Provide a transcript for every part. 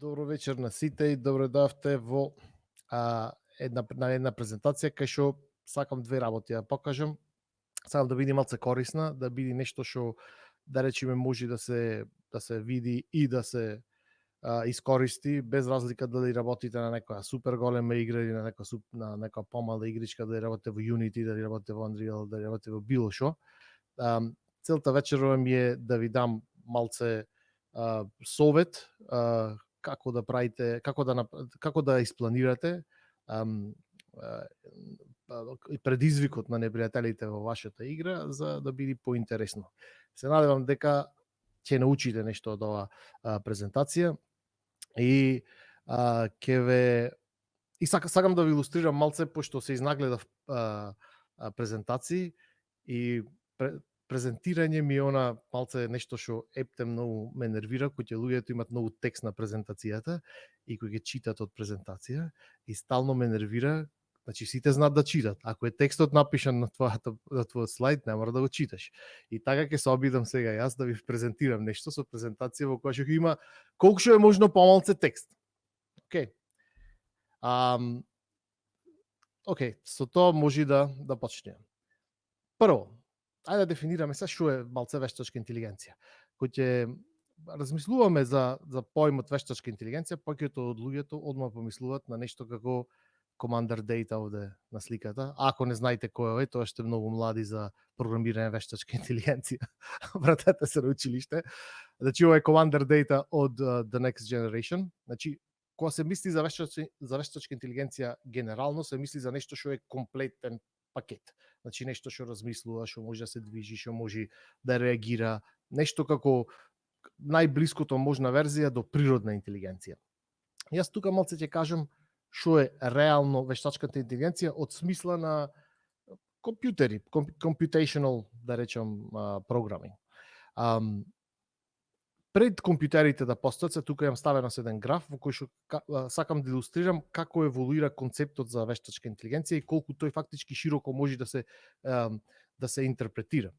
Добро вечер на сите и добре дојавте во една презентација кај што сакам две работи да покажам. Сакам да биде малце корисна, да биде нешто што да речеме може да се види и да се искористи без разлика дали работите на некоја супер голема игра или на некоја помала игричка, дали работите во Unity, дали работите во Unreal, дали работите во било што. Целта вечерова ми е да ви дам малце совет како да правите, како да испланирате и предизвикот на непријателите во вашата игра за да биде поинтересно. Се надевам дека ќе научите нешто од ова презентација и ќе ве и сакам да ви илустрирам малце пошто се изнагледав презентации и презентирање ми е она малце нешто што ептем многу ме нервира, кој луѓето имат многу текст на презентацијата и кој ќе читат од презентација и стално ме нервира. Значи сите знаат да читат. Ако е текстот напишан на твојот слайд, не мора да го читаш. И така ќе се обидам сега јас да ви презентирам нешто со презентација во која што има колку што е можно помалце текст. Океј. Океј, со тоа може да почнеме. Прво, ајде да дефинираме се што е малце вештачка интелигенција. Кој ќе размислуваме за поимот вештачка интелигенција, повеќето од луѓето одма помислуваат на нешто како Commander Data овде на сликата. Ако не знаете кој е, тоа сте многу млади за програмирање вештачка интелигенција. Вратете се на училиште. Значи ова е Commander Data од The Next Generation. Значи кога се мисли за вештачка интелигенција генерално се мисли за нешто што е комплетен пакет. Значи нешто што размислува, што може да се движи, што може да реагира, нешто како најблиското можна верзија до природна интелигенција. Јас тука малце ќе кажам што е реално вештачката интелигенција од смисла на компјутери, computational, да речам, програминг. Пред компјутерите да постојат, се тука имам ставено еден граф во кој што сакам да илустрирам како еволуира концептот за вештачка интелигенција и колку тој фактички широко може да се интерпретира.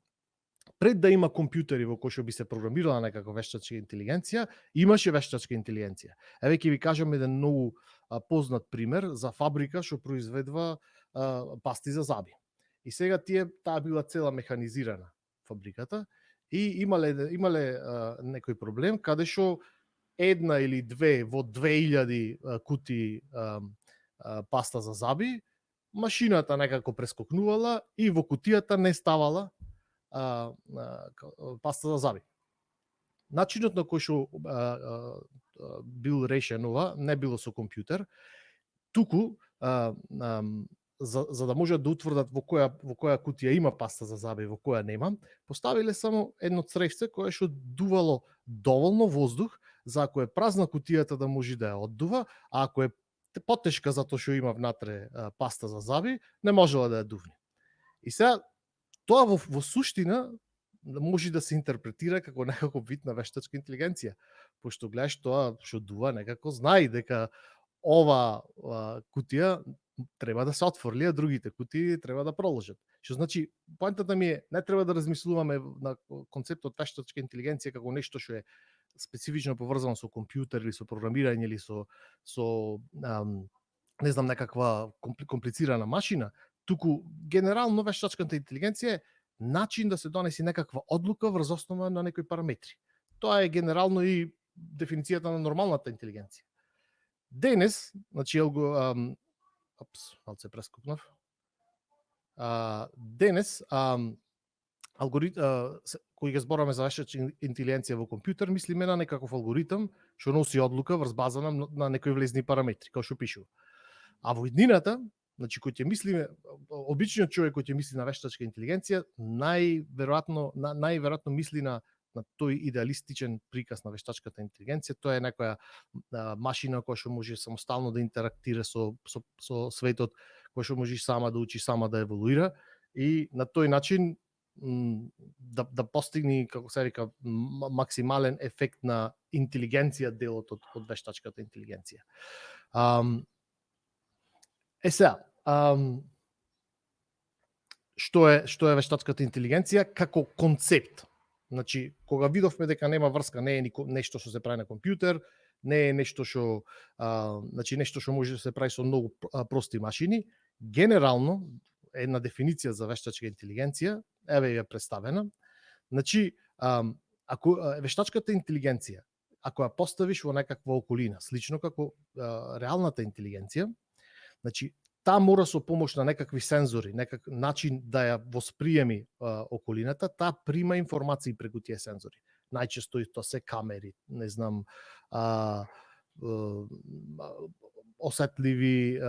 Пред да има компјутери во кои што би се програмирала некако вештачка интелигенција, имаше вештачка интелигенција. Еве ќе ви кажам еден многу познат пример за фабрика што произведува пасти за заби. И сега таа била цела механизирана фабриката и имале некој проблем каде што една или две во 2000 кутии паста за заби, машината некако прескокнувала и во кутијата не ставала паста за заби. Начинот на кој што бил решен ова не било со компјутер, туку за да можат да утврдат во која кутија има паста за заби, во која нема, поставиле само едно цревце кое што дувало доволно воздух за ако е празна кутијата да може да ја оддува, а ако е потешка затоа што има внатре паста за заби, не можела да ја дувне. И сега тоа во суштина може да се интерпретира како некаков вид на вештачка интелигенција, пошто гледаш тоа што дува некако знае дека ова кутија треба да се отфорли, а другите кутии треба да проложат. Што значи, поентата ми е, не треба да размислуваме на концептот вештачка интелигенција како нешто што е специфично поврзано со компјутер или со програмирање или со не знам, некаква комплицирана машина, туку генерално вештачката интелигенција е начин да се донеси некаква одлука врз основа на некои параметри. Тоа е генерално и дефиницијата на нормалната интелигенција. Денес, значи малце прескокнав. Денес кој ќе збораме за вештачка интелигенција во компјутер, мислиме на некаков алгоритам што носи одлука врз база на некои влезни параметри, како што пишува. А во иднината, значи кој ќе мислиме, обичниот човек кој ќе мисли на вештачка интелигенција, најверојатно мисли на тој идеалистичен приказ на вештачката интелигенција. Тоа е некоја машина која што може самостално да интерактира со светот, која што може сама да учи, сама да еволуира и на тој начин да постигне, како се река, максимален ефект на интелигенција делот од вештачката интелигенција. Сега, што е вештачката интелигенција како концепт? Значи, кога видовме дека нема врска, не е нешто што се прави на компјутер, не е нешто што значи нешто што може да се прави со многу прости машини. Генерално една дефиниција за вештачка интелигенција еве ја представена. Значи ако вештачката интелигенција, ако ја поставиш во некаква околина, слично како реалната интелигенција, значи таа мора со помош на некакви сензори, некак начин да ја восприеми околината, таа прима информации преку тие сензори. Најчесто и тоа се камери, не знам, осетливи,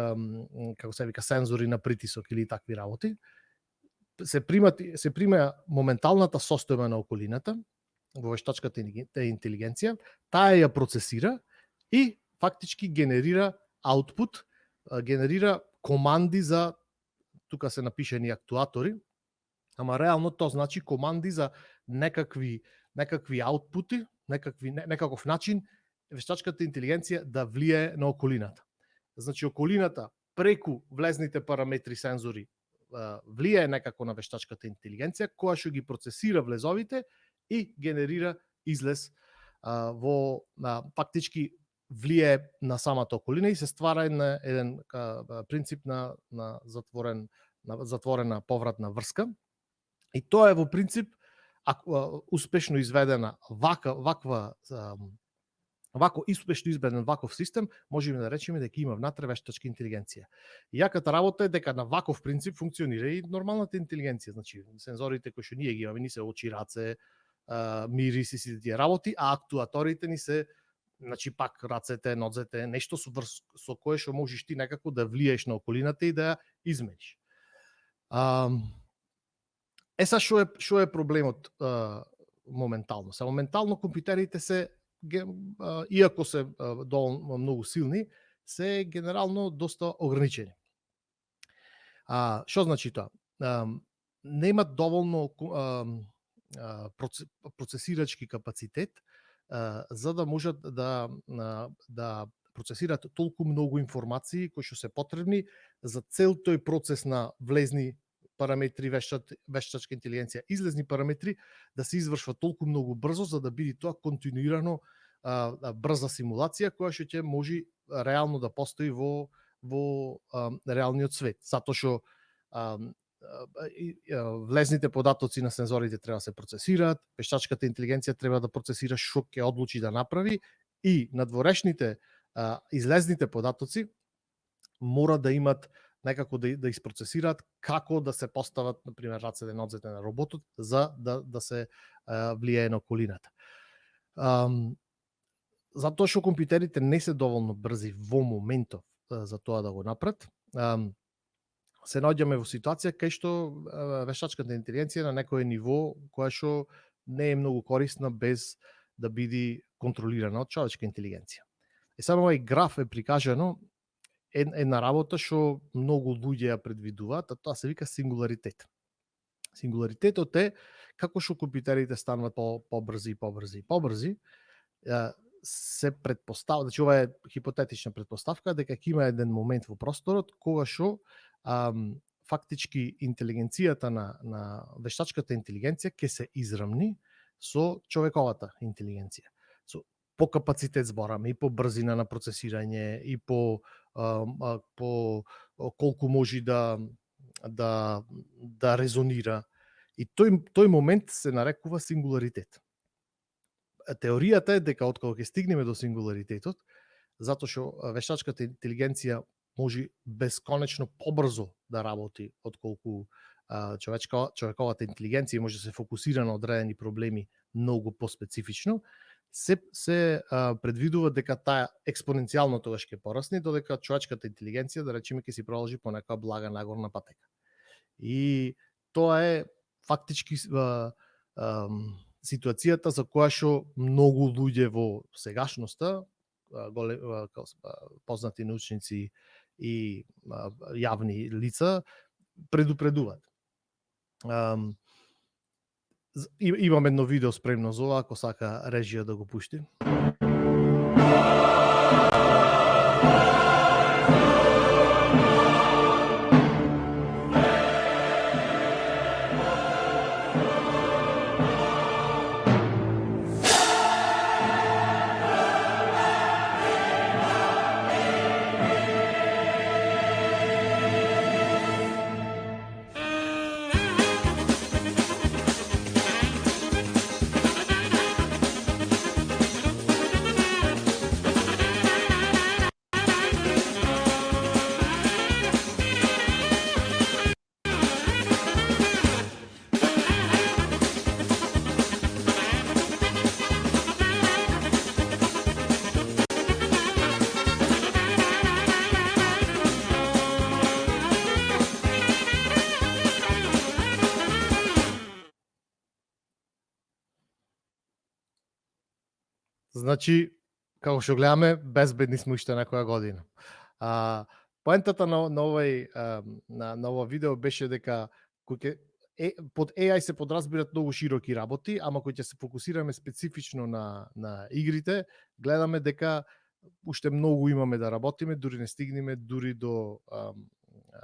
како се вика, сензори на притисок или такви работи. Се прима моменталната состојба на околината во вештачката интелигенција, таа ја процесира и фактички генерира аутпут, генерира команди за, тука се напишени актуатори, ама реално тоа значи команди за некакви аутпути, некаков начин вештачката интелигенција да влие на околината. Значи околината преку влезните параметри сензори влијае некако на вештачката интелигенција, која што ги процесира влезовите и генерира излез во фактички влијае на самата околина и се ствара еден принцип на затворена повратна врска. И тоа е во принцип успешно изведена вако успешно изведен ваков систем, можеме да речеме дека има внатре вештачка интелигенција. Јаката работа е дека на ваков принцип функционира и нормалната интелигенција, значи сензорите кои што ние ги имаме, ни се очи, раце, мирис и сите тие работи, а актуаторите ни се, значи пак рацете, нозете, нешто со кое што можеш ти некако да влиеш на околината и да ја измениш. Што е проблемот моментално? Моментално компјутерите се, иако се доволно многу силни, се генерално доста ограничени. Што значи тоа? Немат доволно процесирачки капацитет за да можат да процесираат толку многу информации кои што се потребни за цел тој процес на влезни параметри, вештачка интелигенција, излезни параметри, да се извршва толку многу брзо за да биде тоа континуирано брза симулација која што ќе може реално да постои во реалниот свет, затоа што влезните податоци на сензорите треба да се процесираат, вештачката интелигенција треба да процесира што ќе одлучи да направи и надворешните излезните податоци мора да имат некако да испроцесираат како да се постават, например, рацете, нозете на роботот за да се влијае на околината. Затоа што компјутерите не се доволно брзи во моментов за тоа да го направат, се наоѓаме во ситуација кај што вештачката интелигенција на некое ниво која што не е многу корисна без да биде контролирана од човечка интелигенција. Само овој граф е прикажано една работа што многу луѓе ја предвидуваат, а тоа се вика сингуларитет. Сингуларитетот е како што компјутерите стануваат побрзи, се предпоставува, значи ова е хипотетична предпоставка дека ќе има еден момент во просторот кога што фактички интелигенцијата на вештачката интелигенција ќе се израмни со човековата интелигенција. По капацитет збораме, и по брзина на процесирање, и по колку може да резонира. И тој момент се нарекува сингуларитет. Теоријата е дека откако ќе стигнеме до сингуларитетот, затоа што вештачката интелигенција може бесконечно побрзо да работи отколку човековата интелигенција, може да се фокусира на одредени проблеми многу поспецифично, се предвидува дека таа експоненцијално тогаш ќе порасне, додека човечката интелигенција, да речеме, ќе си продолжи по некоја блага нагорна патека. И тоа е фактички ситуацијата за која што многу луѓе во сегашноста, познати научници и јавни лица, предупредуваат. Имам едно видео спремно за ова, ако сака режија да го пушти. Значи, како што гледаме, безбедни сме уште некоја година. Поентата на овој на ова видео беше дека кој ќе под AI се подразбират многу широки работи, ама кој ќе се фокусираме специфично на игрите, гледаме дека уште многу имаме да работиме, дури не стигнеме дури до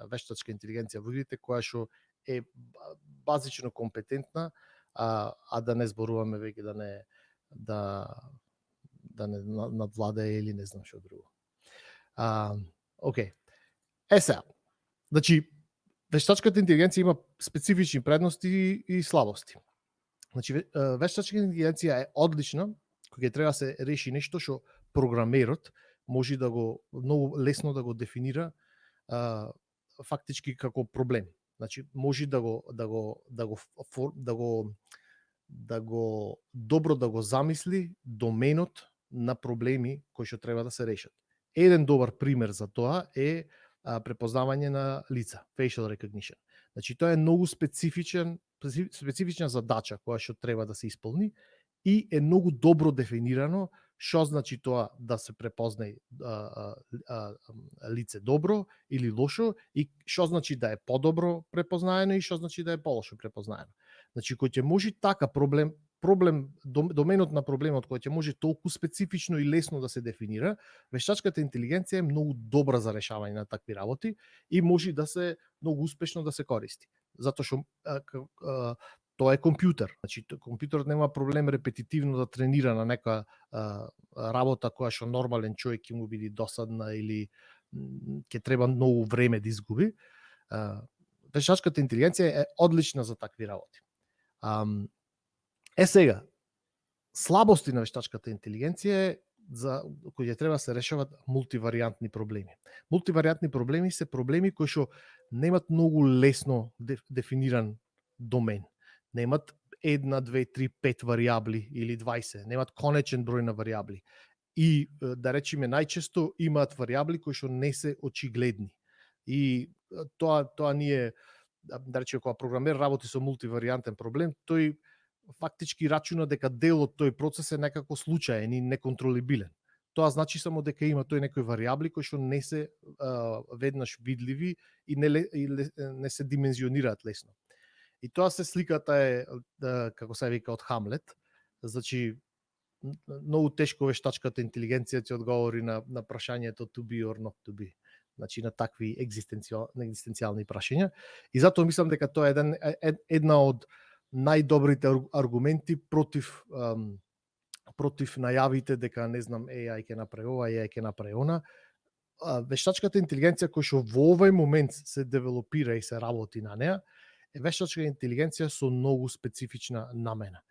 вештачка интелигенција во игрите, која што е базично компетентна, а да не зборуваме веќе да не надвладае или не знам што друго. Окей. Сега, значи, вештачката интелигенција има специфични предности и слабости. Значи, вештачка интелигенција е одлична кога треба да се реши нешто што програмерот може да го многу лесно да го дефинира фактички како проблем. Значи, може да го добро да го замисли доменот на проблеми кои што треба да се решат. Еден добар пример за тоа е препознавање на лица, facial recognition. Значи, тоа е многу специфична задача која што треба да се исполни и е многу добро дефинирано што значи тоа да се препознае лице добро или лошо и што значи да е подобро препознаено и што значи да е полошо препознаено. Значи, кој ќе може така доменот на проблемот кој ќе може толку специфично и лесно да се дефинира, вештачката интелигенција е многу добра за решавање на такви работи и може да се многу успешно да се користи. Затоа што тоа е компјутер. Значи, компјутерот нема проблем репетитивно да тренира на нека работа која што нормален човек ќе му биде досадна или ќе треба многу време да изгуби. Вештачката интелигенција е одлична за такви работи. Сега, слабости на вештачката интелигенција е за кои ќе треба да се решават мултиваријантни проблеми. Мултиваријантни проблеми се проблеми кои што немат многу лесно дефиниран домен. Немат 1, 2, 3, 5 варијабли или 20, немат конечен број на варијабли. И да речеме најчесто имаат варијабли кои што не се очигледни. И тоа ние да речеме кога програмер работи со мултиваријантен проблем, тој фактички рачуна дека дел од тој процес е некако случаен и неконтролибилен. Тоа значи само дека има тој некои варијабли кои што не се веднаш видливи и не се димензионираат лесно. И тоа се сликата е, како се вика, од Хамлет. Значи, многу тешко вештачката интелигенција ќе одговори на прашањето to be or not to be. Значи, на такви екзистенцијални прашања. И затоа мислам дека тоа е една од најдобрите аргументи против најавите дека, не знам, AI ќе направи ова, AI ќе направи она. Вештачката интелигенција која што во овој момент се девелопира и се работи на неа, е вештачка интелигенција со многу специфична намена.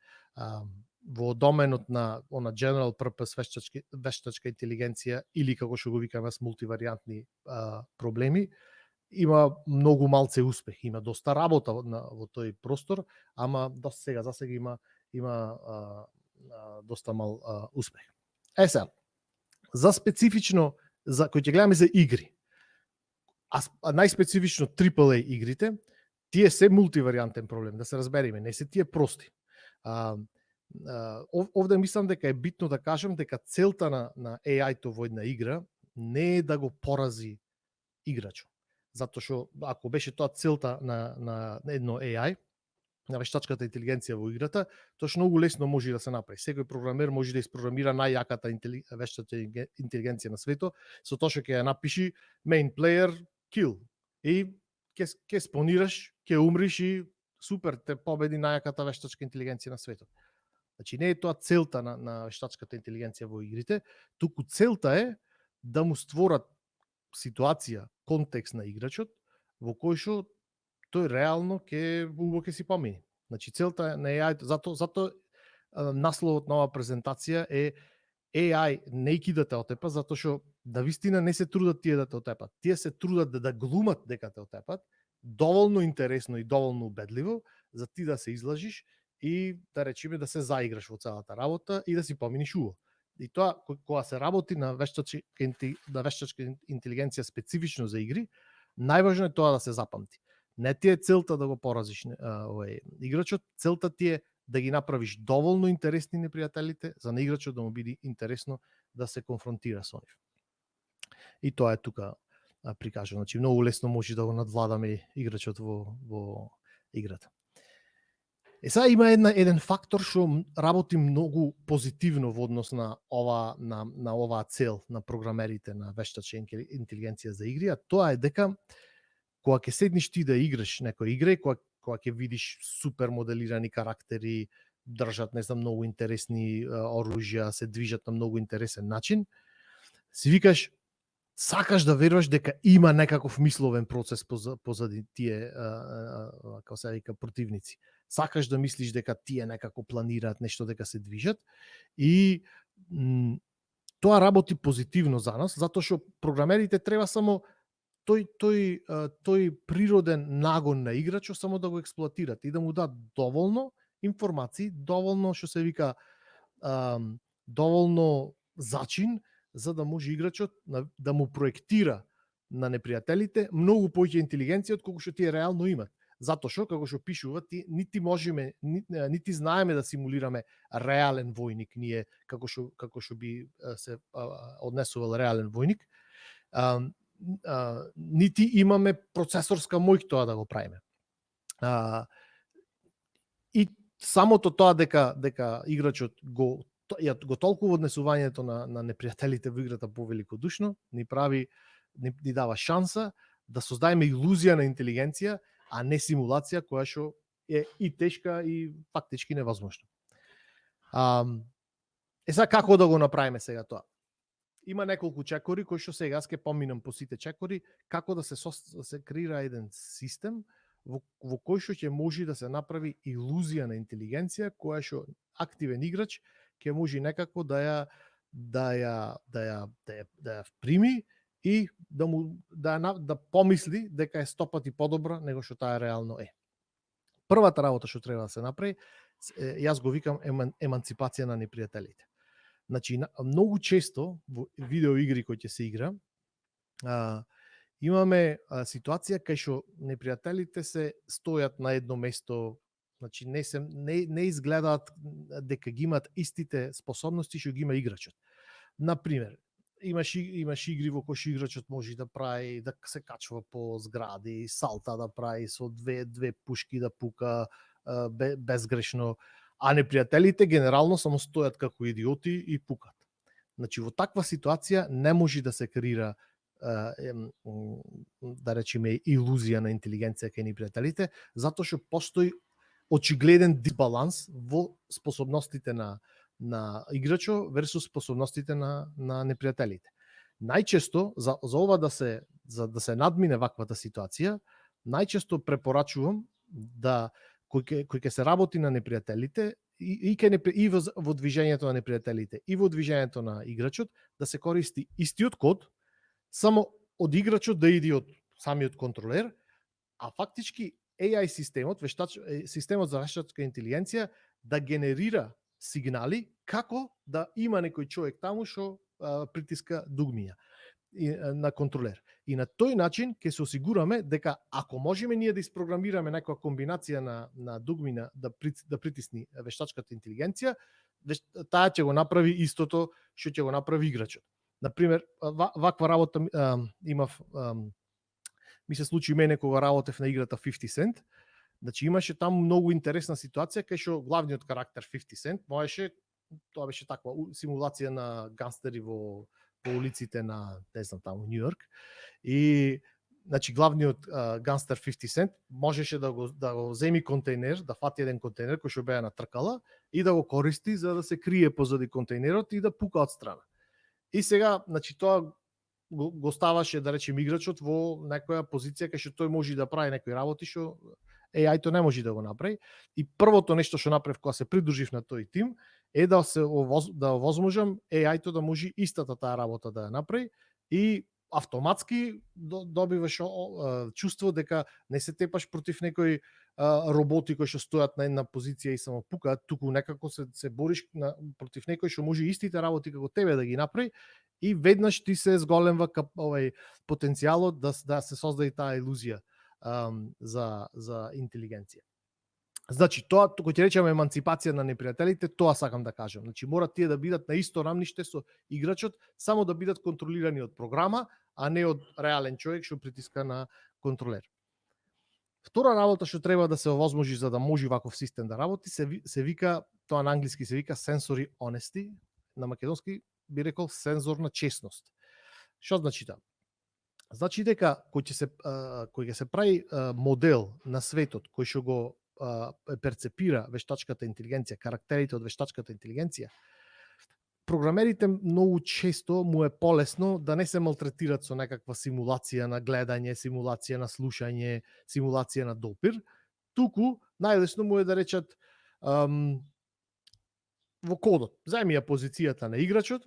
Во доменот на general purpose вештачка интелигенција или како што го викаме мултиваријантни проблеми, има многу малце успех, има доста работа во тој простор, ама до сега има доста мал успех. Сега, за специфично за кој ќе гледаме за игри. А најспецифично AAA игрите, тие се мултиваријантен проблем, да се разбереме, не се тие прости. Овде мислам дека е битно да кажам дека целта на AI-то во една игра не е да го порази играчот. Затоа што ако беше тоа целта на едно AI, на вештачката интелигенција во играта, тоа што многу лесно може да се направи. Секој програмер може да испрограмира најјаката вештачка интелигенција на светот, со тоа што ќе ја напиши main player kill и ќе спонираш, ќе умриш и супер, те победи најјаката вештачка интелигенција на светот. Значи не е тоа целта на вештачката интелигенција во игрите, туку целта е да му створат ситуација, контекст на играчот во кој што тој реално ќе си помини. Значи целта на AI, зато насловот на оваа презентација е AI не ги да те отепа, затоа што на вистина не се трудат тие да те отепат. Тие се трудат да глумат дека те отепат, доволно интересно и доволно убедливо за ти да се излажиш и да речеме да се заиграш во целата работа и да си поминиш убаво. И тоа кога се работи на вештачка интелигенција специфично за игри, најважно е тоа да се запамти. Не ти е целта да го поразиш овој играчот, целта ти е да ги направиш доволно интересни непријателите за на играчот да му биде интересно да се конфронтира со нив. И тоа е тука прикажано. Значи многу лесно може да го надвладаме играчот во играта. Сега има еден фактор што работи многу позитивно во однос на оваа цел на програмерите на вештачка интелигенција за игри, а тоа е дека кога ќе седнеш ти да играш некоја игра, кога ќе видиш супер моделирани карактери, држат не знам многу интересни оружја, се движат на многу интересен начин, си викаш сакаш да веруваш дека има некаков мисловен процес позади тие како се вика противници. Сакаш да мислиш дека тие некако планираат нешто, дека се движат и тоа работи позитивно за нас, затоа што програмерите треба само тој природен нагон на играчот само да го експлоатират и да му дадат доволно информации, доволно што се вика доволно зачин за да може играчот да му проектира на непријателите многу повеќе интелигенција од колку што тие реално имат. Затоа што како што пишува нити можеме нити знаеме да симулираме реален војник ние како што би се однесувал реален војник. Нити имаме процесорска моќ тоа да го правиме. И самото тоа дека играчот го толкува однесувањето на непријателите во играта повеликодушно, ни дава шанса да создадеме илузија на интелигенција, а не симулација која што е и тешка и фактички невозможна. Сега како да го направиме сега тоа? Има неколку чекори кои што сега ќе поминам по сите чекори, како да се креира еден систем во кој што ќе може да се направи илузија на интелигенција која што активен играч ќе може некако да ја прими и да помисли дека е 100 пати подобра него што таа реално е. Првата работа што треба да се направи, јас го викам еманципација на непријателите. Значи, многу често во видеоигри кои ќе се игра, имаме ситуација кај што непријателите се стојат на едно место, значи не изгледаат дека ги имаат истите способности што ги има играчот. Например, имаш игри во кои што играчот може да прави, да се качва по згради, салта да прави со две пушки да пука безгрешно, а непријателите генерално само стојат како идиоти и пукат. Значи, во таква ситуација не може да се креира да речеме илузија на интелигенција кај непријателите, затоа што постои очигледен дисбаланс во способностите на играчо версус способностите на непријателите. Најчесто за ова да се надмине ваквата ситуација, најчесто препорачувам да кој ќе се работи на непријателите и во движењето на непријателите и во движењето на играчот да се користи истиот код, само од играчот да иде од самиот контролер, а фактички AI системот за вештачка интелигенција да генерира сигнали како да има некој човек таму што притиска дугмиња на контролер. И на тој начин ќе се осигураме дека ако можеме ние да испрограмираме некоја комбинација на дугмина да притисни вештачката интелигенција, таа ќе го направи истото што ќе го направи играчот. Например, ваква работа имав, ми се случи мене кога работев на играта 50 Cent. Значи имаше таму многу интересна ситуација кај што главниот карактер 50 Cent тоа беше таква симулација на гангстери по улиците на, не знам, таму Њујорк. И значи главниот гангстер 50 Cent можеше да го земи контейнер, да фати еден контейнер кој што беа на тркала и да го користи за да се крие позади контейнерот и да пука од страна. И сега, значи тоа го ставаше, да речем, играчот во некоја позиција кај што тој може да прави некои работи што AI-то не може да го направи. И првото нешто што направив кога се придружив на тој тим е да овозможам AI-то да може истата таа работа да ја направи и автоматски добиваш чувство дека не се тепаш против некои роботи кои што стојат на една позиција и само пукаат, туку некако се бориш против некој што може истите работи како тебе да ги направи и веднаш ти се зголемва потенцијалот да се создаде таа илузија за интелигенција. Значи, тоа кога ќе речеме еманципација на непријателите, тоа сакам да кажам. Значи, мора тие да бидат на исто рамниште со играчот, само да бидат контролирани од програма, а не од реален човек што притиска на контролер. Втора работа што треба да се овозможи за да може ваков систем да работи, се вика, тоа на англиски се вика sensory honesty, на македонски би рекол сензорна чесност. Што значи тоа? Значи дека кој ќе се прави модел на светот кој што го перцепира вештачката интелигенција, карактерите од вештачката интелигенција, програмерите многу често му е полесно да не се малтретират со некаква симулација на гледање, симулација на слушање, симулација на допир, туку најлесно му е да речат во кодот, заеми ја позицијата на играчот,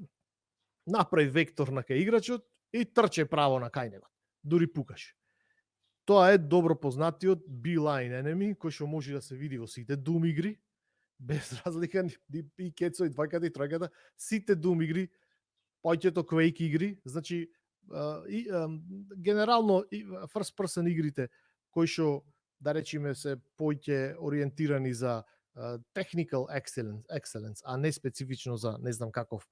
направи вектор на кај играчот и трче право на кај него, дури пукаш. Тоа е добро познатиот B-line enemy, кој што може да се види во сите Doom игри, без разлика и кецо и двојката и тројката, сите Doom игри, повеќето Quake игри, значи генерално first person игрите кои што да речеме се повеќе ориентирани за technical excellence, а не специфично за не знам каков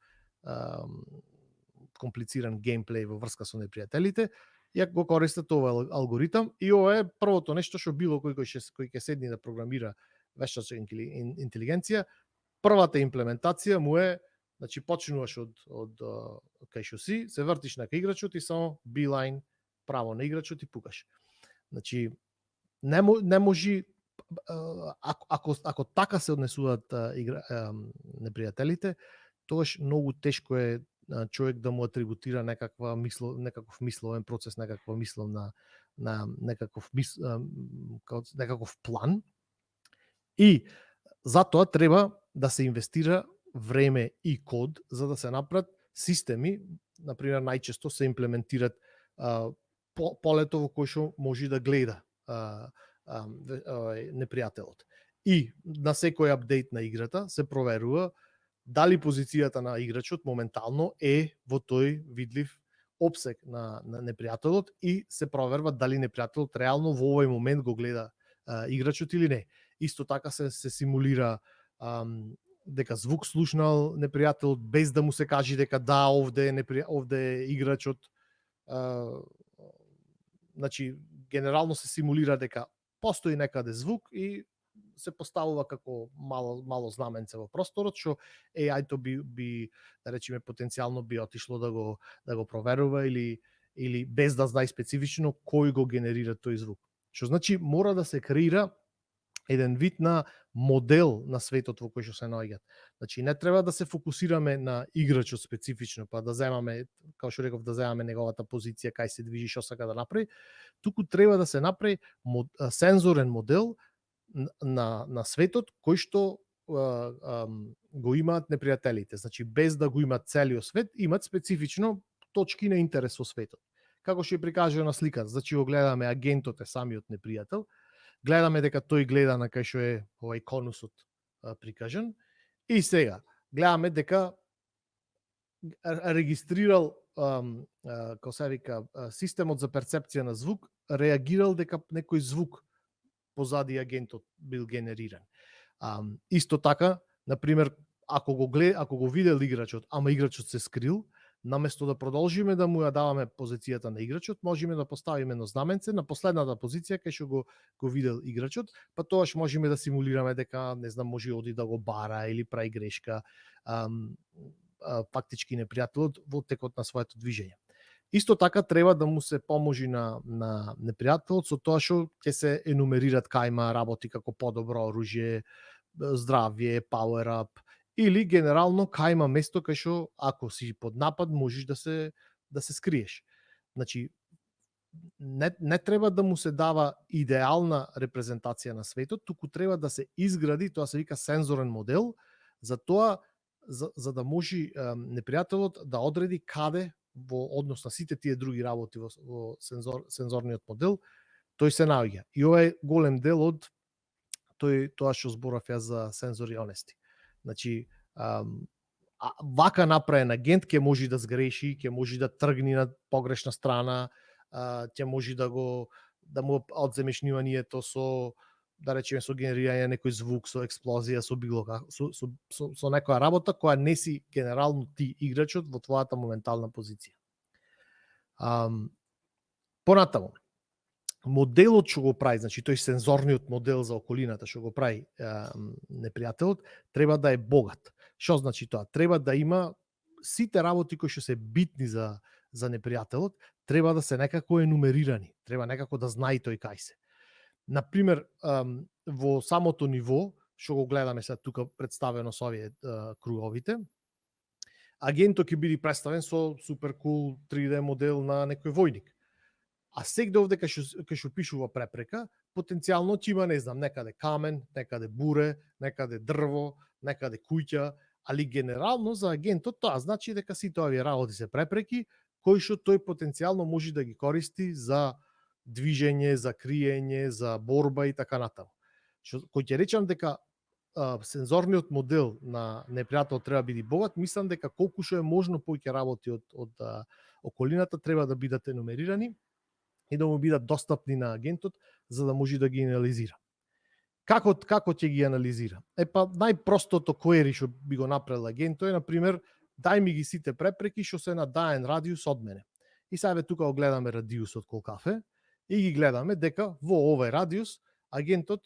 комплициран геймплей во врска со непријателите, ја го користат овој алгоритам и ова е првото нешто што било кој ќе седне да програмира вештачка интелигенција, првата имплементација му е, значи почнуваш од кај што си, се вртиш на кај играчот и само B-line право на играчот и пукаш. Значи не може ако така се однесуваат непријателите, тогаш многу тешко е човек да му атрибутира некаков мисловен процес, некаква мисловна на некаков план. И затоа треба да се инвестира време и код за да се направат системи, например најчесто се имплементират полето во кој што може да гледа непријателот. И на секој апдейт на играта се проверува дали позицијата на играчот моментално е во тој видлив опсек на непријателот и се проверва дали непријателот реално во овој момент го гледа играчот или не. Исто така се симулира дека звук слушнал непријателот без да му се каже дека да, овде е играчот. Значи, генерално се симулира дека постои некаде звук и се поставува како мало знаменце во просторот, што AI-то би да речеме потенцијално би отишло да го проверува или без да знае специфично кој го генерира тој звук. Што значи мора да се креира еден вид на модел на светот во кој што се наоѓаат. Значи не треба да се фокусираме на играчот специфично, па да земаме, како што реков, да земаме неговата позиција, кај се движи, што сака да направи, туку треба да се направи сензорен модел на светот кој што го имаат непријателите. Значи без да го имаат целиот свет, имаат специфично точки на интерес во светот. Како што ја прикажува на слика, значи го гледаме агентот е самиот непријател, гледаме дека тој гледа на кај што е овој конусот прикажан и сега гледаме дека регистрирал како се вика системот за перцепција на звук реагирал дека некој звук позади агентот бил генериран. Исто така, например, ако го видел играчот, ама играчот се скрил, наместо да продолжиме да му ја даваме позицијата на играчот, можеме да поставиме едно знаменце на последната позиција кај што го видел играчот, па тоаш можеме да симулираме дека не знам може оди да го бара или прави грешка, фактички непријателот во текот на своето движење. Исто така треба да му се поможи на непријателот со тоа што ќе се енумерират кај работи како подобро оружје, здравје, power up, или генерално кај има место кај што ако си под напад можеш да се скриеш. Значи не треба да му се дава идеална репрезентација на светот, туку треба да се изгради, тоа се вика сензорен модел, за тоа за да може непријателот да одреди каде во однос на сите тие други работи во сензорниот модел тој се наоѓа. И ова е голем дел од тоа што зборав ја за sensory honesty. Значи, вака направен агент ќе може да сгреши, ќе може да тргне на погрешна страна, ќе може да му одземеш вниманието со да речеме со генерирање некој звук, со експлозија, со било со некоја работа која не си генерално ти играчот во твојата моментална позиција. Понатаму, моделот што го прави, значи тој сензорниот модел за околината што го прави непријателот, треба да е богат. Што значи тоа? Треба да има сите работи кои што се битни за непријателот, треба да се некако енумерирани, треба некако да знае тој кај се. Например, во самото ниво, што го гледаме сега тука представено со овие круговите, агентот ќе биде представен со супер кул 3D модел на некој војник. А сегде овде кај што пишува препрека, потенцијално ќе има, не знам, некаде камен, некаде буре, некаде дрво, некаде куќа, али генерално за агентот тоа значи дека сите овие работи се препреки кои што тој потенцијално може да ги користи за движење, за криење, за борба и така натаму. Кој ќе речам дека сензорниот модел на непријателот треба да биде богат, мислам дека колку што е можно повеќе работи од околината треба да бидат енумерирани и да му бидат достапни на агентот за да може да ги анализира. Како ќе ги анализира? Најпростото query што би го направил агентот е, например, дај ми ги сите препреки што се на даен радиус од мене. И сега тука го гледаме радиусот колкав е и ги гледаме дека во овој радиус агентот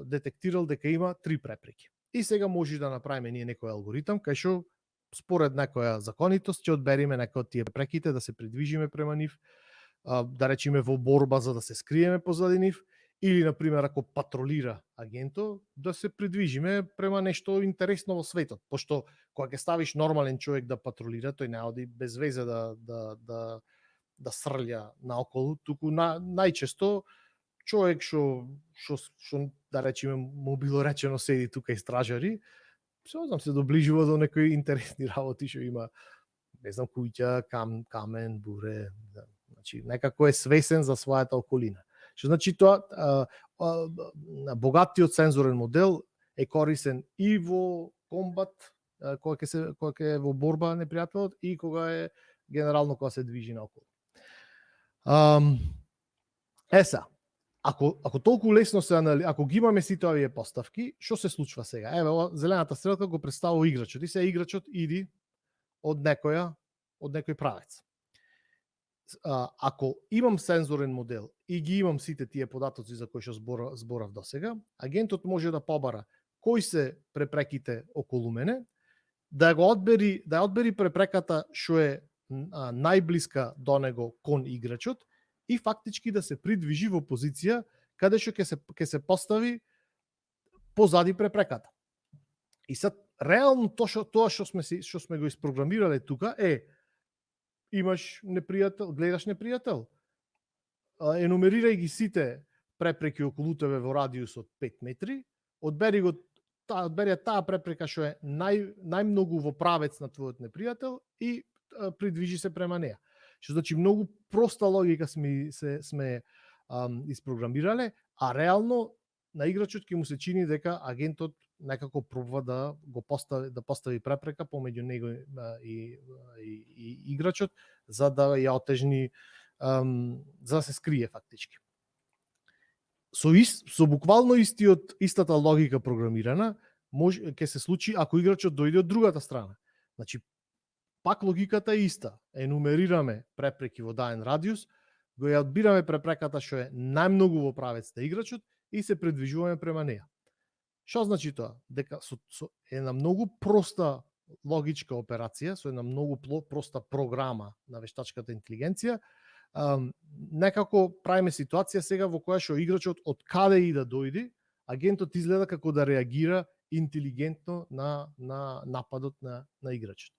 детектирал дека има 3 препреки. И сега може да направиме ние некој алгоритам кај што според некоја законитост ќе одбериме некој од тие препреките да се придвижиме према нив, да речеме во борба за да се скриеме позади нив, или, например, ако патролира агенто, да се придвижиме према нешто интересно во светот. Пошто, кога ќе ставиш нормален човек да патролира, тој не оди без везе да срља наоколу, туку најчесто човек што да речеме му било речено седи тука и стражари, се доближува до некои интересни работи што има, не знам, куќа, камен, буре, значи некако е свесен за својата околина. Што значи тоа богатиот сензорен модел е корисен и во комбат, кога ќе е во борба непријателот и кога е генерално кога се движи наоколу. Ако толку лесно ако ги имаме сите овие поставки, што се случва сега? Еве, зелената стрелка го представува играчот и сега играчот иди од некој правец. Ако имам сензорен модел и ги имам сите тие податоци за кои што зборав досега, агентот може да побара кои се препреките околу мене, да одбери препреката што е најблиска до него кон играчот и фактички да се придвижи во позиција каде што ќе се постави позади препреката. И сад реално тоа што сме го испрограмирале тука е: имаш непријател, гледаш непријател, енумерирај ги сите препреки околу тебе во радиус од 5 метри, одбери таа препрека што е најмногу во правец на твојот непријател и придвижи се према неа. Што значи многу проста логика сме испрограмирале, а реално на играчот ќе му се чини дека агентот некако пробува да постави препрека помеѓу него и играчот за да ја отежни, за да се скрие фактички. Со буквално истата логика програмирана ќе се случи ако играчот дојде од другата страна. Значи пак логиката е иста. Енумерираме препреки во даен радиус, го ја одбираме препреката што е најмногу во правец на играчот и се придвижуваме према неа. Што значи тоа? Дека со една многу проста логичка операција, со една многу проста програма на вештачката интелигенција, некако правиме ситуација сега во која што играчот од каде и да дојде, агентот изгледа како да реагира интелигентно на нападот на играчот.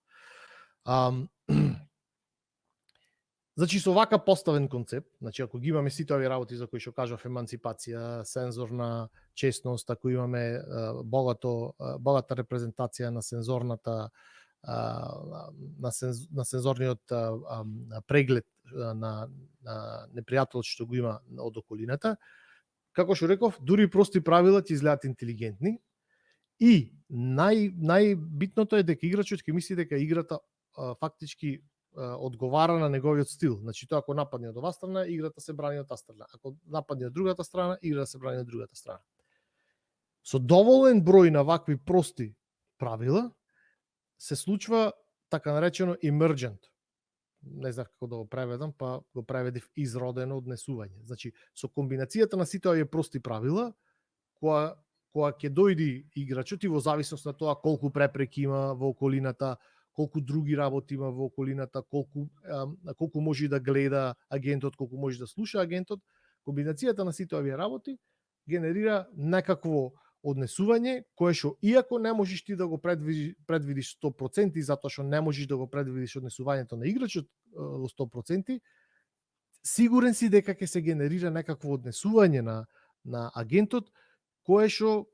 Значи, со вака поставен концепт, значи, ако ги имаме сите овие работи за кои што кажав, емансипација, сензорна честност, ако имаме богата репрезентација на сензорната на сензорниот преглед на непријателот што го има од околината, како што реков, дури прости правила ќе изгледат интелигентни и најбитното е дека играчот ќе мисли дека играта фактички одговара на неговиот стил. Значи тоа ако нападне од оваа страна, играта се брани од таа страна. Ако нападне од другата страна, играта се брани од другата страна. Со доволен број на вакви прости правила се случва така наречено emergent. Не знам како да го преведам, па го преведив изродено однесување. Значи, со комбинацијата на сите овие прости правила, која ќе дојди играчот и во зависност на тоа колку препреки има во околината, колку други работи има во околината, колку може да гледа агентот, колку може да слуша агентот, комбинацијата на сите овие работи генерира некакво однесување кое што иако не можеш ти да го предвидиш 100% затоа што не можеш да го предвидиш однесувањето на играчот во 100%, сигурен си дека ќе се генерира некакво однесување на агентот кое што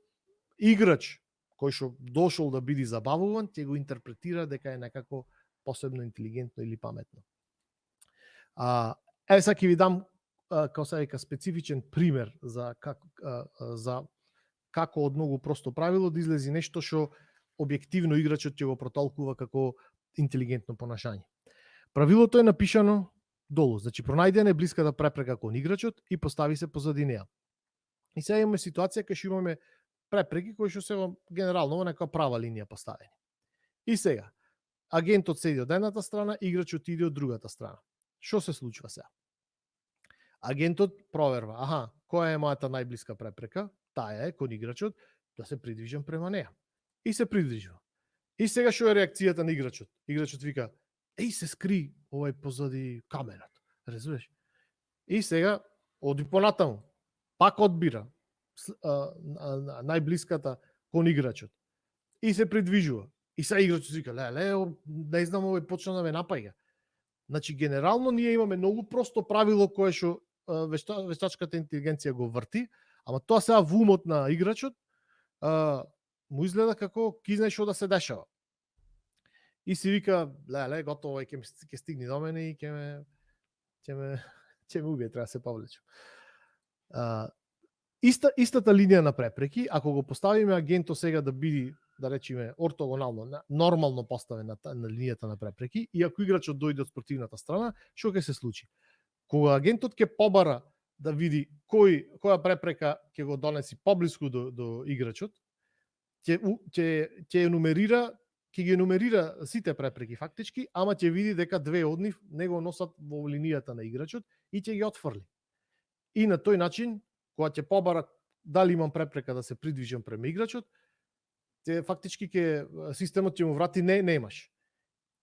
играч кој што дошол да биде забавуван, ќе го интерпретира дека е некако посебно интелигентно или паметно. Еве сега ќе ви дам како се вика специфичен пример за како од многу просто правило да излези нешто што објективно играчот ќе го протолкува како интелигентно понашање. Правилото е напишано долу, значи пронајдена е блиската препрека кон играчот и постави се позади неа. И сега имаме ситуација кај што имаме препреки кои што се генерално во некоја права линија поставени. И сега, агентот седи од едната страна, играчот иде од другата страна. Што се случува сега? Агентот проверва, која е мојата најблиска препрека? Таа е кон играчот, да се придвижам према неа. И се придвижува. И сега што е реакцијата на играчот? Играчот вика, се скри овој позади камерата. Разбираш? И сега оди понатаму. Пак одбира најблиската кон играчот. И се придвижува. И сега играчот вика, не знам, овој почна да ме напаѓа. Значи, генерално ние имаме многу просто правило кое што вештачката интелигенција го врти, ама тоа сега во умот на играчот му изгледа како ки знае што да се дешава. И си вика, готово, ќе стигне до мене и ќе ме убие, треба да се повлечам. Истата линија на препреки, ако го поставиме агентот сега да биде, да речеме, ортогонално, нормално поставен на линијата на препреки, и ако играчот дојде од спротивната страна, што ќе се случи? Кога агентот ќе побара да види која препрека ќе го донеси поблиску до играчот, ќе ги енумерира сите препреки фактички, ама ќе види дека две од нив не го носат во линијата на играчот и ќе ги отфрли. И на тој начин, кога ќе побара дали имам препрека да се придвижам према играчот, фактички системот ќе му врати не имаш.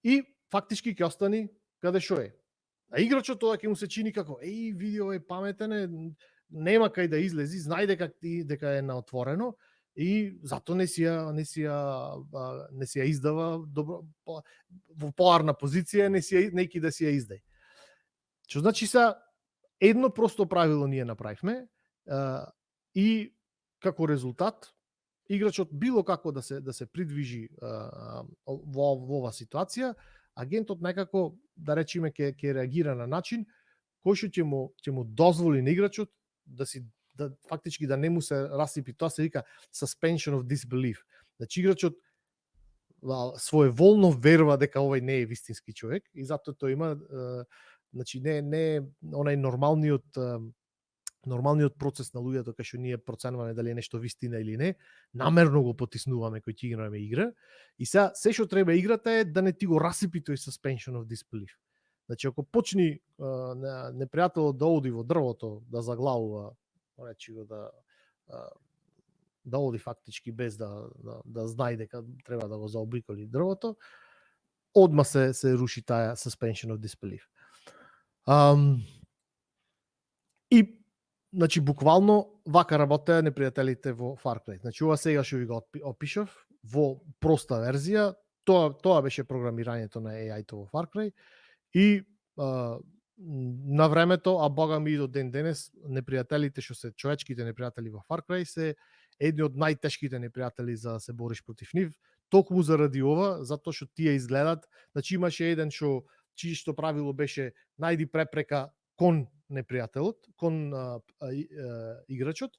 И фактички ќе остани каде што е. А играчот тоа ќе му се чини како види овој паметен е, нема кај да излези, знај дека е на отворено и зато не си ја издава добро во поарна позиција, неки да си ја издај. Што значи едно просто правило ние направивме и како резултат играчот било како да се придвижи во оваа ситуација, агентот некако, да речеме, ќе реагира на начин кој што ќе му дозволи на играчот да фактички да не му се расипи, тоа се вика suspension of disbelief. Значи играчот своеволно верува дека овој не е вистински човек и затоа тој има значи не онај нормалниот процес на луѓето кај што ние проценуваме дали е нешто вистина или не, намерно го потиснуваме кој ќе играме игра. И се што треба играта е да не ти го расипи тој suspension of disbelief. Значи ако почни непријателот да оди во дрвото, да заглавува, речи го да оди фактички без да знае дека треба да го заобиколи дрвото, одма се руши таа suspension of disbelief. И значи буквално вака работеа непријателите во Far Cry. Значи ова сега што ви го опишав во проста верзија, тоа беше програмирањето на AI-то во Far Cry и на времето, а бога ми и до ден денес, непријателите што се човечките непријатели во Far Cry се едни од најтешките непријатели за да се бориш против нив, токму заради ова, затоа што тие изгледат, значи имаше еден чието правило беше најди препрека кон непријателот, кон играчот,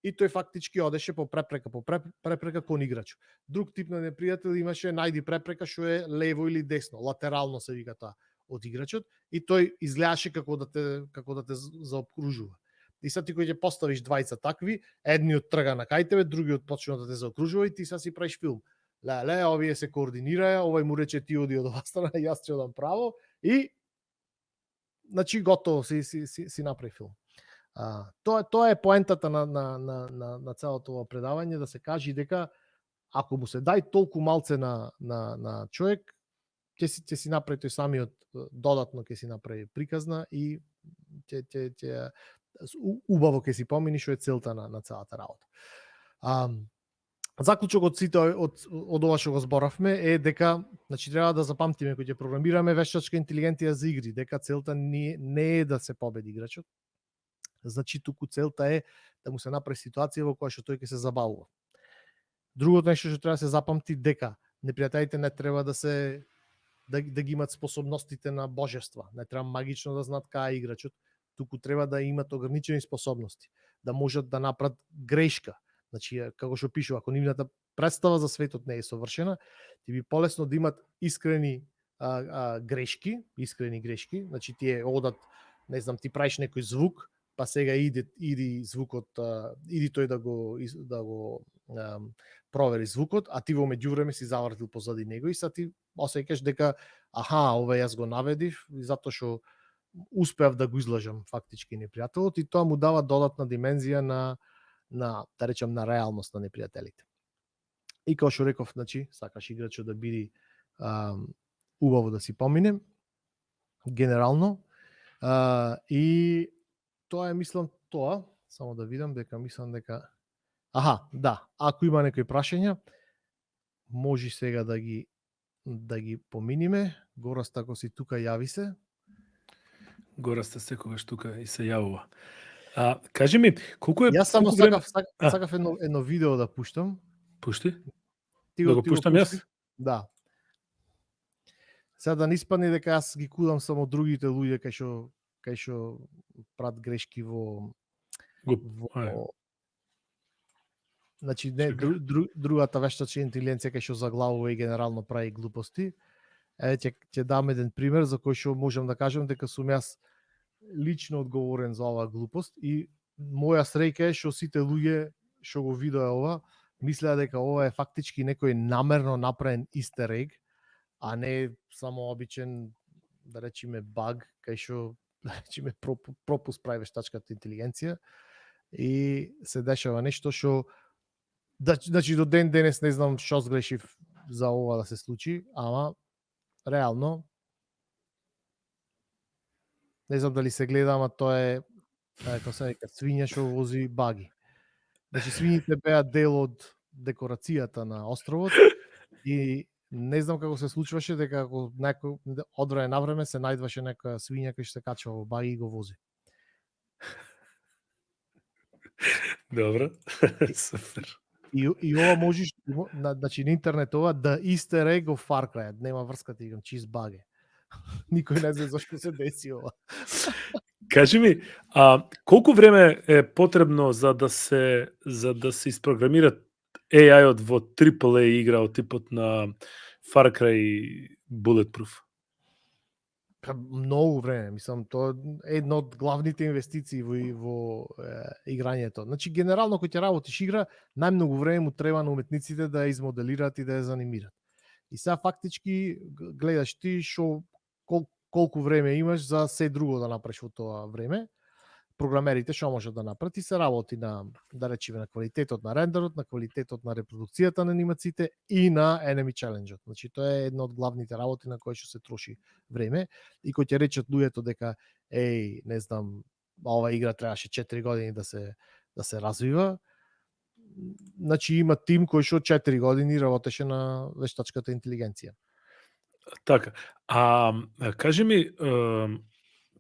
и тој фактички одеше по препрека кон играчот. Друг тип на непријател имаше најди препрека што е лево или десно, латерално се вика тоа, од играчот и тој изгледаше како да те заокружува. И сега ти кој ќе поставиш двајца такви, едниот трга на кај тебе, другиот почнува да те заокружува и ти сега си правиш филм. Леле, овие се координираа, овој му рече ти оди од оваа страна, јас ќе одам право и значи готово си направи филм. Тоа е поентата на целото ова предавање, да се каже дека ако му се дај толку малце на човек, ќе си направи тој самиот додатно ќе си направи приказна и ќе убаво ќе си помини што е целта на целата работа. Заклучок од сите од ова што го зборавме е дека значи треба да запамтиме кога ќе програмираме вештачка интелигенција за игри, дека целта не е да се победи играчот. Значи туку целта е да му се направи ситуација во која што тој ќе се забавува. Другото нешто што треба да се запамти дека непријателите не треба да ги имат способностите на божества, не треба магично да знаат кај е играчот, туку треба да имат ограничени способности, да можат да направат грешка. Значи, како што пишува, ако нивната представа за светот не е совршена, ти би полесно да имат искрени грешки, значи тие одат, не знам, ти правиш некој звук, па сега иди звукот, иди тој да го провери звукот, а ти во меѓувреме си завртил позади него и са ти осеќаш дека ова јас го наведив затоа што успеав да го излажам фактички непријателот и тоа му дава додатна димензија на да речам на реалност на непријателите. И како што реков, значи, сакаш играчот да биде убаво да си помине генерално и тоа е мислам тоа, само да видам дека мислам дека да, ако има некои прашања, може сега да ги поминиме. Гораста, ако си тука, јави се. Гораста секогаш тука и се јавува. Кажи ми, колку е... Јас само сакав едно видео да пуштам. Пушти? Ти Да го пуштам јас? Да. Сега да не испадне дека јас ги кудам само другите луѓе кај што прават грешки во значи не другата вештачка интелигенција кај што заглавува и генерално прави глупости. Ќе дам еден пример за кој што можам да кажам дека сум јас лично одговорен за оваа глупост и моја среќа е што сите луѓе што го видоа ова мислеа дека ова е фактички некој намерно направен истер ег, а не само обичен, да речеме, баг, кај што, да речеме, пропуск прави вештачката интелигенција и се дешава нешто што значи до ден денес не знам што сгрешив за ова да се случи, ама реално не знам дали се гледа, ама тоа е како се вика свиња што вози баги. Значи свињите беа дел од декорацијата на островот и не знам како се случваше дека ако некој од време на време се најдваше некоја свиња која што се качува во баги и го вози. Добро. Супер. И ова можеш, значи на интернет ова да easter egg of Far Cry, нема врска ти чист баге. Никој не знае зашто се деси ова. Кажи ми, колку време е потребно за да се испрограмира AI-от во AAA игра од типот на Far Cry Bulletproof? Многу време, мислам, тоа е една од главните инвестиции во играњето. Значи, генерално, кој ќе работиш игра, најмногу време му треба на уметниците да ја измоделираат и да ја занимираат. И сега фактички гледаш ти колку време имаш за се друго да направиш во тоа време. Програмерите што можат да направат и се работи на, да речеме, на квалитетот на рендерот, на квалитетот на репродукцијата на анимациите и на enemy challenge-от. Значи тоа е една од главните работи на кои што се троши време и кој ќе речат луѓето дека не знам, ова игра требаше 4 години да се развива. Значи има тим кој што 4 години работеше на вештачката интелигенција. Така. Кажи ми,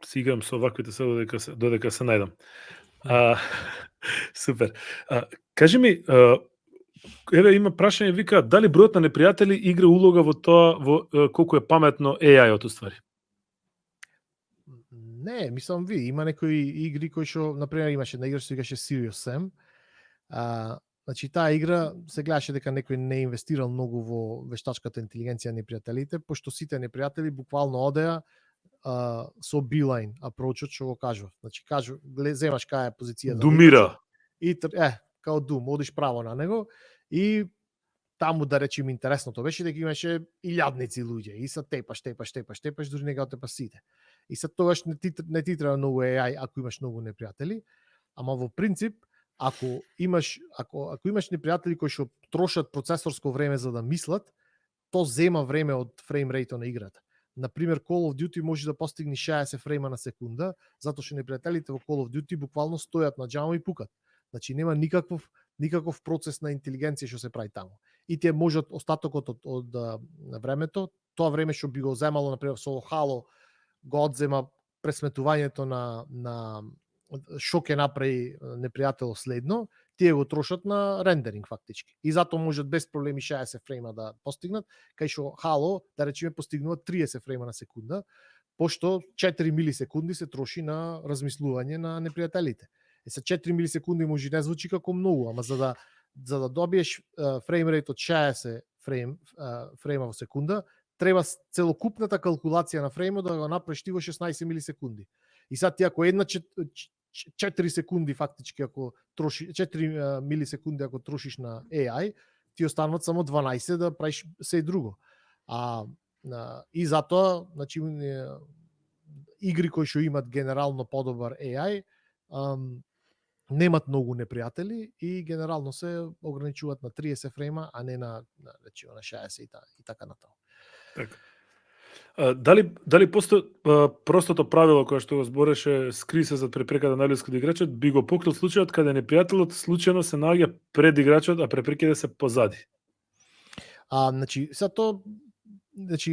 си играм со ваквите се додека се најдам. Супер. Кажи ми, еве има прашање, вика, дали бројот на непријатели игра улога во тоа, колку е паметно AI-от уствари? Не, мислам има некои игри кои што, например, имаше една игра што се викаше Serious Sam. Значи таа игра се гледаше дека некој не инвестирал многу во вештачката интелигенција на непријателите, пошто сите непријатели буквално одеа со beeline approach што го кажував. Значи земаш кај е позицијата да Думира. играш и као Doom, одиш право на него и таму да речеме интересното беше дека имаше илјадници луѓе и се тепаш, дури не го тепаш сите. И се тогаш не ти треба многу AI ако имаш многу непријатели, ама во принцип ако имаш непријатели кои што трошат процесорско време за да мислат, то зема време од фрейм рейтот на играта. Например, Call of Duty може да постигне 60 фрейма на секунда, затоа што непријателите во Call of Duty буквално стојат на џамо и пукат. Значи нема никаков процес на интелигенција што се прави таму. И тие можат остатокот од времето, тоа време што би го земало например со Halo го одзема пресметувањето на што ќе направи непријател следно, тие го трошат на рендеринг фактички. И затоа можат без проблеми 60 фрейма да постигнат, кај што Halo, да речеме, постигнува 30 фрейма на секунда, пошто 4 милисекунди се троши на размислување на непријателите. Са 4 милисекунди може не звучи како многу, ама за да добиеш фрейм рейт од 60 фрейма во секунда, треба целокупната калкулација на фреймот да го направиш ти во 16 милисекунди. И сад ти ако 4 секунди фактички ако троши 4 милисекунди ако трошиш на AI, ти остануваат само 12 да правиш се друго. И затоа, значи игри кои што имат генерално подобар AI, немат многу непријатели и генерално се ограничуваат на 30 фрейма, а не на 60 и така натаму. Така. Дали постои простото правило кое што го збореше скри се зад препреката на најблиску до играчот, би го покрил случајот каде непријателот случајно се наоѓа пред играчот, а препреките се позади? Значи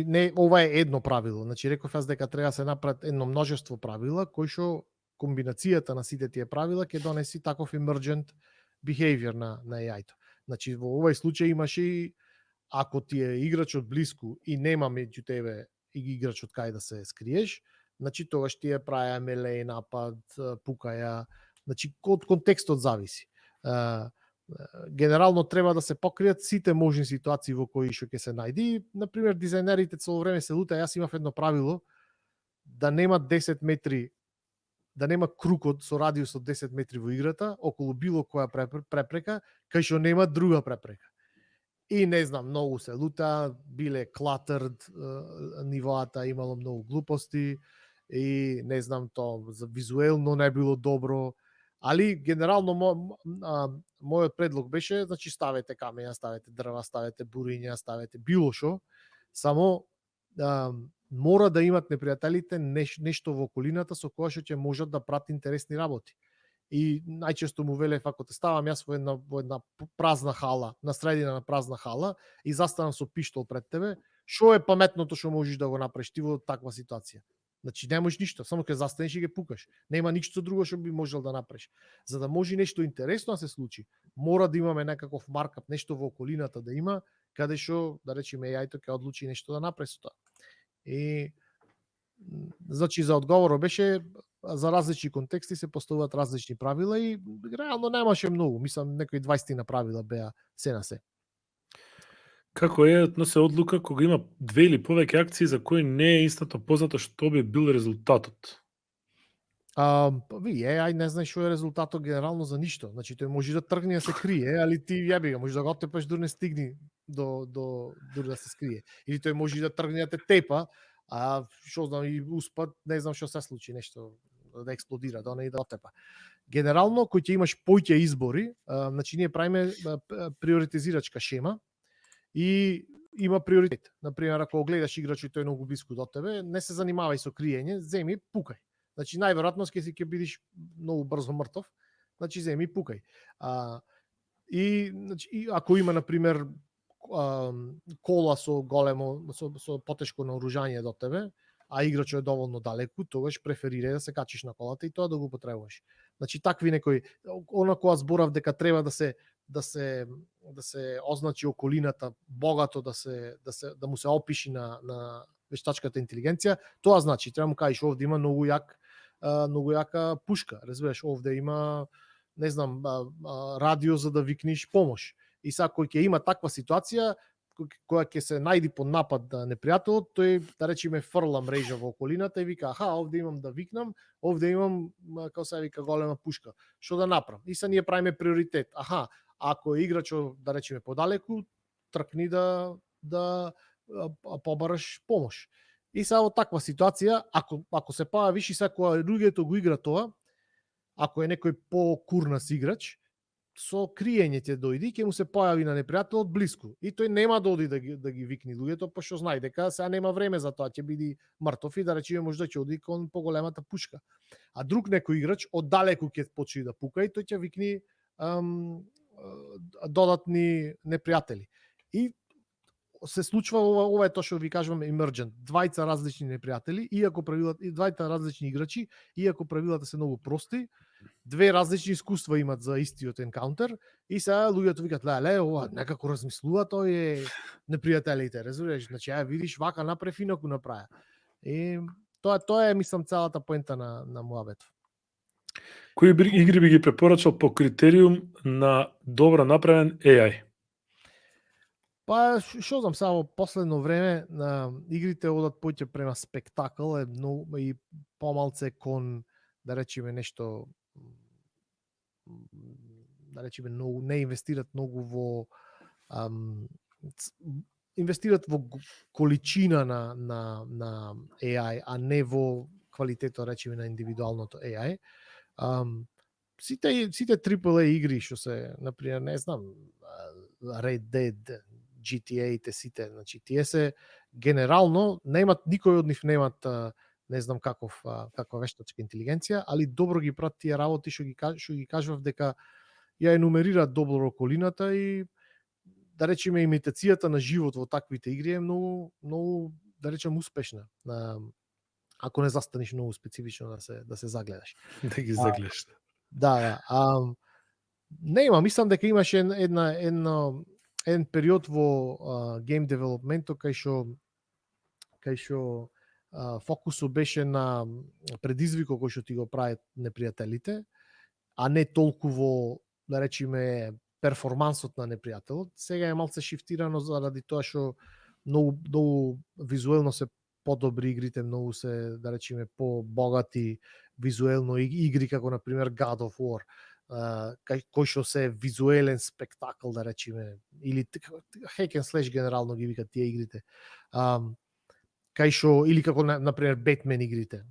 не ова е едно правило. Значи реков јас дека треба да се направат едно множество правила кои што комбинацијата на сите тие правила ќе донеси таков emergent behavior на AI-то. Значи во овој случај имаше и ако ти е играчот блиску и нема меѓу тебе и играчот кај да се скриеш, значи тогаш ти е праја мелеј напад, пукаја, значи од контекстот зависи. Генерално треба да се покријат сите можни ситуации во кои што ќе се најди. Например, дизајнерите цело време се лута, јас имав едно правило да нема 10 метри, да нема крукот со радиус од 10 метри во играта околу било која препрека, кај што нема друга препрека. И не знам, многу се лута, биле cluttered нивоата, имало многу глупости и не знам, тоа визуелно не било добро, али генерално мојот предлог беше, значи ставете камења, ставете дрва, ставете буриња, ставете било што, само мора да имат непријателите нешто во околината со кое што ќе можат да прати интересни работи. И најчесто му велев ако те ставам јас во една празна хала, на средина на празна хала и застанам со пиштол пред тебе, што е паметното што можеш да го направиш ти во таква ситуација? Значи не можеш ништо, само ќе застанеш и ќе пукаш. Нема ништо друго што би можел да направиш. За да може нешто интересно да се случи, мора да имаме некаков маркап, нешто во околината да има, каде што, да речеме, AI-то ќе одлучи нешто да направи со тоа. И значи за одговорот беше за различни контексти се поставуваат различни правила и реално немаше многу, мислам некои 20 на правила беа се на се. Како е но се одлука кога има две или повеќе акции за кои не е инстантно познато што би бил резултатот? AI не знае што е резултатот генерално за ништо. Значи тој може да тргне да се крие, али ти јаби го, може да го оттепаш дури не стигни дури да се скрие. Или тој може да тргне да те тепа, а што знам и успат, не знам што се случи, нешто да експлодира, да не да оттепа. Генерално кој ќе имаш поќе избори, значи ние правиме приоритизирачка шема и има приоритет. Например, ако гледаш играч и тој е многу блиску до тебе, не се занимавај со криење, земи пукај. Значи најверојатно ќе бидеш многу брзо мртов, значи земи пукај. И ако има на пример кола со големо со потешко наоружање до тебе, а играчот е доволно далеку, тогаш преферирај да се качиш на колата и тоа да го употребуваш. Значи такви некои кога зборав дека треба да се означи околината богато да му се опиши на вештачката интелигенција, тоа значи треба му кажеш овде има многу јака пушка, разбираш, овде има не знам радио за да викнеш помош. И сега кој ќе има таква ситуација, кога ќе се најди под напад на непријателот, тој да речеме фрла мрежа во околината и вика, аха, овде имам да викнам, овде имам како се вика голема пушка. Што да направам? И са ние правиме приоритет. Аха, ако е играчот да речеме подалеку, тркни да побараш помош. И сега во таква ситуација, ако се појавиш и сега кога луѓето го игра тоа, ако е некој по-курнас играч, со криење ќе дојди и ќе му се појави на непријателот блиску. И тој нема да оди да ги викни луѓето, пошто знае дека сега нема време за тоа, ќе биде мртов и да речеме можда ќе оди кон поголемата пушка. А друг некој играч оддалеку ќе почне да пука и тој ќе викни додатни непријатели. И се случва ова е тоа што ви кажувам emergent. Двајца различни непријатели, иако правилата и двајца различни играчи, иако правилата се многу прости, две различни искуства имат за истиот енкаунтер и сега луѓето викат леле, ова некако размислува тој е непријателите, разбираш? Значи видиш вака направи инаку направи. И тоа е мислам целата поента на муабетот. Кои игри би ги препорачал по критериум на добро направен AI? Па, што знам, сега во последно време игрите одат поќе према спектакл, е многу и помалце кон да речеме нешто да речеме многу не инвестират многу во инвестират во количина на AI, а не во квалитетот речеме на индивидуалното AI. Сите AAA игри што се, например, не знам, Red Dead, GTA-те сите, значи тие се генерално немат, никој од нив немат не знам каква вештачка интелигенција, али добро ги прат тие работи што ги кажував дека ја енумерираат добро околината и да речеме имитацијата на живот во таквите игри е многу да речем успешна. Ако не застанеш многу специфично да се загледаш. Да ги загледаш. Да. Нема, мислам дека имаше еден период во гейм девелопментот кај што фокусот беше на предизвикот кој што ти го прават непријателите, а не толку во, да речеме, перформансот на непријателот. Сега е малце шифтирано заради тоа што многу визуелно се подобри игрите, многу се, да речеме, побогати визуелно игри како на пример God of War, кој што се визуелен спектакл, да речеме, или hack and slash генерално ги викат тие игрите. Кај што или како на пример Batman игрите.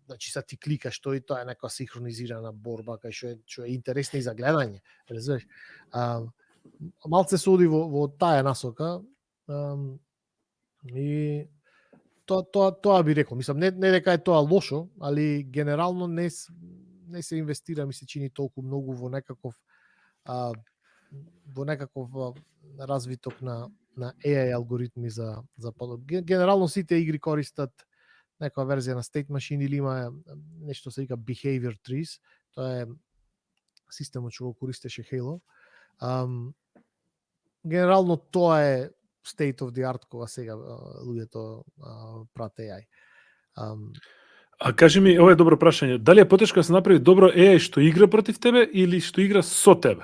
Значи сега ти кликаш тоа и тоа е некоја синхронизирана борба кај што е интересна и за гледање, разбираш. Малце се оди во таа насока и тоа би рекол. Мислам, не дека е тоа лошо, али генерално не се инвестира, ми се чини толку многу во некаков развиток на AI алгоритми за генерално сите игри користат некоја верзија на State Machine или има нешто се вика Behavior Trees, тоа е системот што го користеше Halo. Генерално тоа е state of the art кога сега луѓето прат AI. А кажи ми, ова е добро прашање, дали е потешко да се направи добро AI што игра против тебе или што игра со тебе?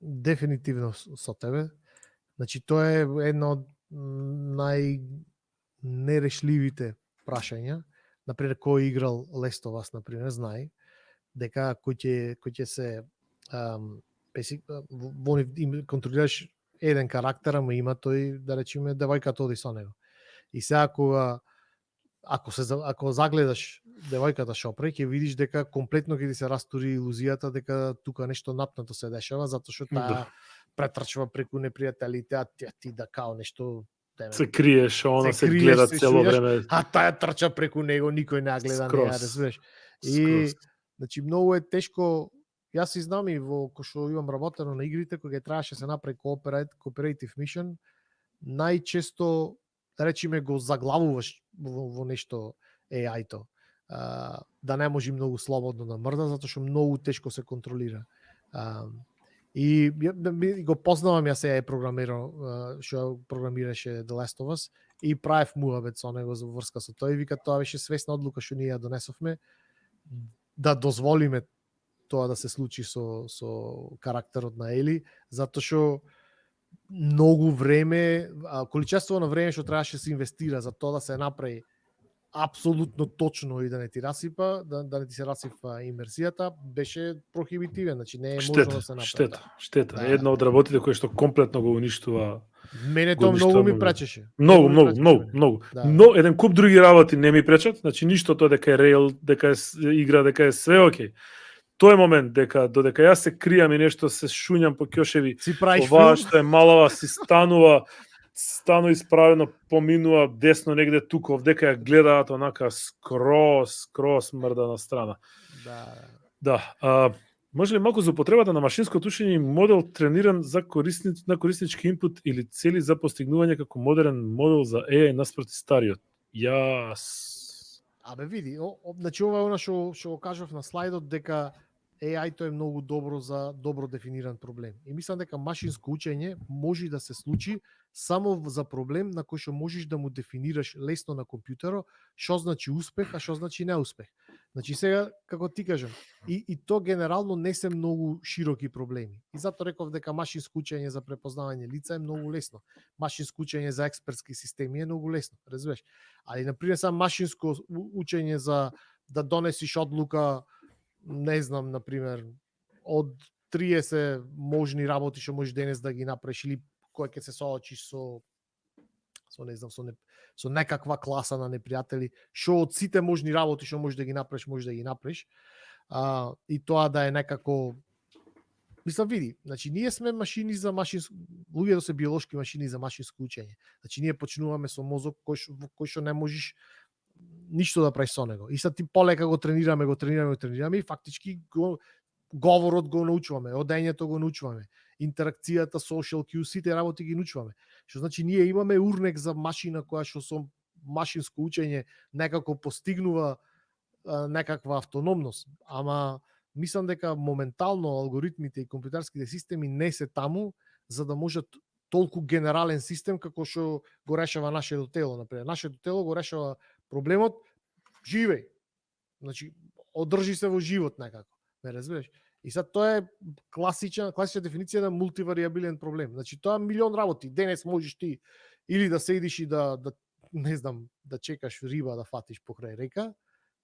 Дефинитивно со тебе. Значи тоа е едно од најнерешливите прашања. Например, кој играл Last of Us, например, знае дека кој ќе се им контролираш еден карактер, ама има тој, да речеме, девојката оди со него. И сега ако загледаш девојката шопре, ќе видиш дека комплетно ќе ти се растури илузијата дека тука нешто напнато се дешава, затоа што таа претрчува преку непријателите, а ти да као нешто се криеш, она се гледа цело време. А таа трча преку него, никој не гледа, не ја разбираш. И значи многу е тешко. Јас си знам и кога што имам работено на игрите, кога требаше се направи cooperative mission, најчесто, да речеме, го заглавуваш во нешто AI-то. Да не може многу слободно да мрда, затоа што многу тешко се контролира. И го познавам, јас е програмирал, што програмираше The Last of Us, и правев муабет со него за врска со тоа, и вика тоа беше свесна одлука што ние ја донесовме, да дозволиме тоа да се случи со карактерот на Ели, затоа што многу време, количество на време што требаше да се инвестира за тоа да се направи апсолутно точно и да не ти расипа, да не ти се расипа имерсијата, беше прохибитивен, значи не е можно да се направи тоа. Штета. Да, Една од работите кои што комплетно го уништува Мене тоа многу ми пречеше. Многу, ми многу, пречеше многу, мене. многу. Да. Но еден куп други работи не ми пречат, значи ништо тоа дека е рейл, дека е игра, дека е све окей. Тој момент дека додека јас се кријам и нешто се шуњам по ќошеви, Си правиш оваа филм? што е малава си станува исправено, поминува десно негде тука, дека ја гледаат онака скроз мрда на страна. Да. Да. Може ли малку за употребата на машинското учење и модел трениран за на кориснички инпут или цели за постигнување како модерен модел за AI наспроти стариот? Јас... Абе види, значи ова е она што го кажав на слайдот дека AI-то е многу добро за добро дефиниран проблем. И мислам дека машинско учење може да се случи само за проблем на кој што можеш да му дефинираш лесно на компјутеро што значи успех, а што значи неуспех. Значи сега, како ти кажам, и то генерално не се многу широки проблеми. И затоа реков дека машинско учење за препознавање лица е многу лесно. Машинско учење за експертски системи е многу лесно, разбираш? Али на пример само машинско учење за да донесиш одлука, не знам, на пример, од 30 можни работи што можеш денес да ги направиш или кој ќе се соочиш со не знам, со некаква класа на непријатели, што од сите можни работи што можеш да ги направиш, можеш да ги направиш. И тоа да е некако, мислам, види, значи ние сме машини за машинско, луѓето се биолошки машини за машинско учење. Значи ние почнуваме со мозок кој што не можеш ништо да правиш со него. И sad ти полека го тренираме и фактички говорот го научуваме, одењето го научуваме, интеракцијата, social cues, сите работи ги научуваме. Што значи ние имаме урнек за машина која што со машинско учење некако постигнува некаква автономност, ама мислам дека моментално алгоритмите и компјутерските системи не се таму за да можат толку генерален систем како што го решава нашето тело, например. Нашето тело го решава проблемот живеј. Значи одржи се во живот некако. Ме разбираш? И сад тоа е класична дефиниција на мултивариабилен проблем. Значи тоа е милион работи. Денес можеш ти или да седиш и да не знам, да чекаш риба да фатиш покрај река,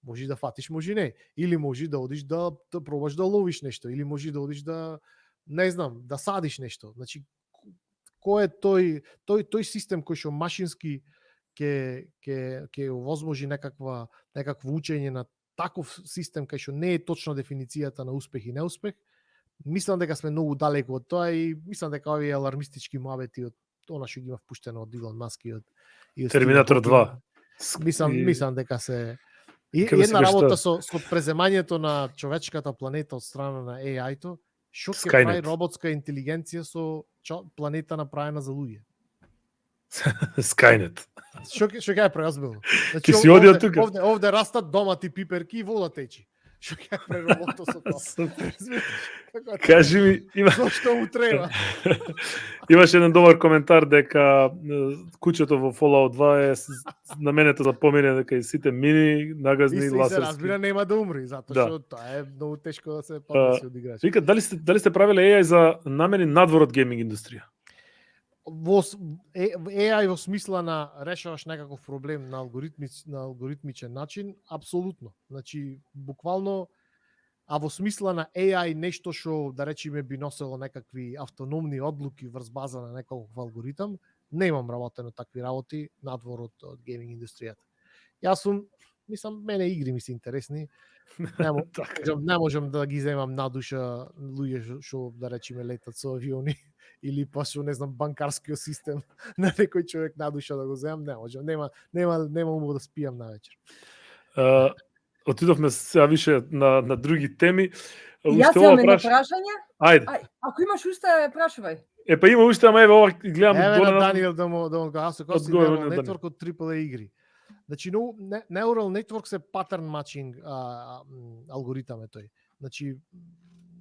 може да фатиш, може не. Или може да одиш да пробаш да ловиш нешто, или може да одиш да не знам, да садиш нешто. Значи кој е тој систем кој што машински ќе овозможи некакво учење на таков систем кај што не е точно дефиницијата на успех и неуспех, мислам дека сме многу далеку од тоа и мислам дека овие алармистички муабети од она што ги има впуштено од Илон Маск и од Терминатор 2. Мислам дека се и една работа со преземањето на човечката планета од страна на AI-то, што ќе прави роботска интелигенција со планета направена за луѓе. Skynet. Што ќе прави озбилно? Значи си оди од тука. Овде растат домати, пиперки и вода течи. Што ќе прави роботот со тоа? Кажи ми, зошто му треба? Имаше еден добар коментар дека куќето во Fallout 2 е наменето за помине дека и сите мини нагазни и лазерски. И се разбира нема да умри, затоа што тоа е многу тешко да се падне се одиграш. Вика, дали сте правиле AI за намени надвор од гейминг индустрија? AI во смисла на решаваш некаков проблем на алгоритмичен начин, апсолутно. Значи, буквално, а во смисла на AI нешто што, да речеме, би носело некакви автономни одлуки врз база на некаков алгоритам, не имам работено такви работи надвор од гейминг индустријата. Јас сум, мислам, мене игри ми се интересни. Не можам да ги земам надуша луѓе што, да речеме, летат со авиони или па што, не знам, банкарскиот систем на некој човек надуша да го земам, не можам. Нема умов да спијам навечер. Отидовме сега више на други теми. Јас имам едно прашање. Ајде. Ако имаш уште, прашувај. Па има уште, ама ова гледам доле на Даниел да му гаси коси Neural Network од AAA игри. Значи, Neural Network се pattern matching алгоритам е тој. Значи,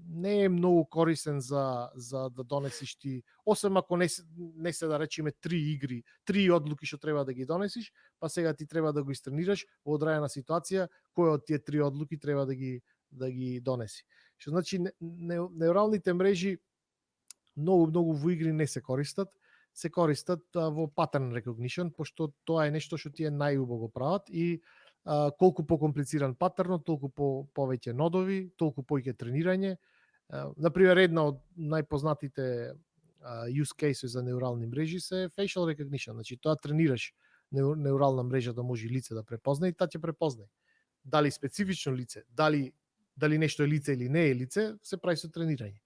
не е многу корисен за да донесиш ти, освен ако не се да речеме 3 игри, 3 одлуки што треба да ги донесиш, па сега ти треба да го истренираш во одредена ситуација која од тие 3 одлуки треба да ги донеси. Што значи неуралните мрежи многу во игри не се користат, се користат во pattern recognition, пошто тоа е нешто што тие најубаво прават и колку покомплициран патернот, толку повеќе нодови, толку повеќе тренирање. Например, една од најпознатите use cases за неурални мрежи се facial recognition, значи тоа тренираш неурална мрежа да може лице да препознае и таа ќе препознае. Дали специфично лице, дали нешто е лице или не е лице, се прави со тренирање.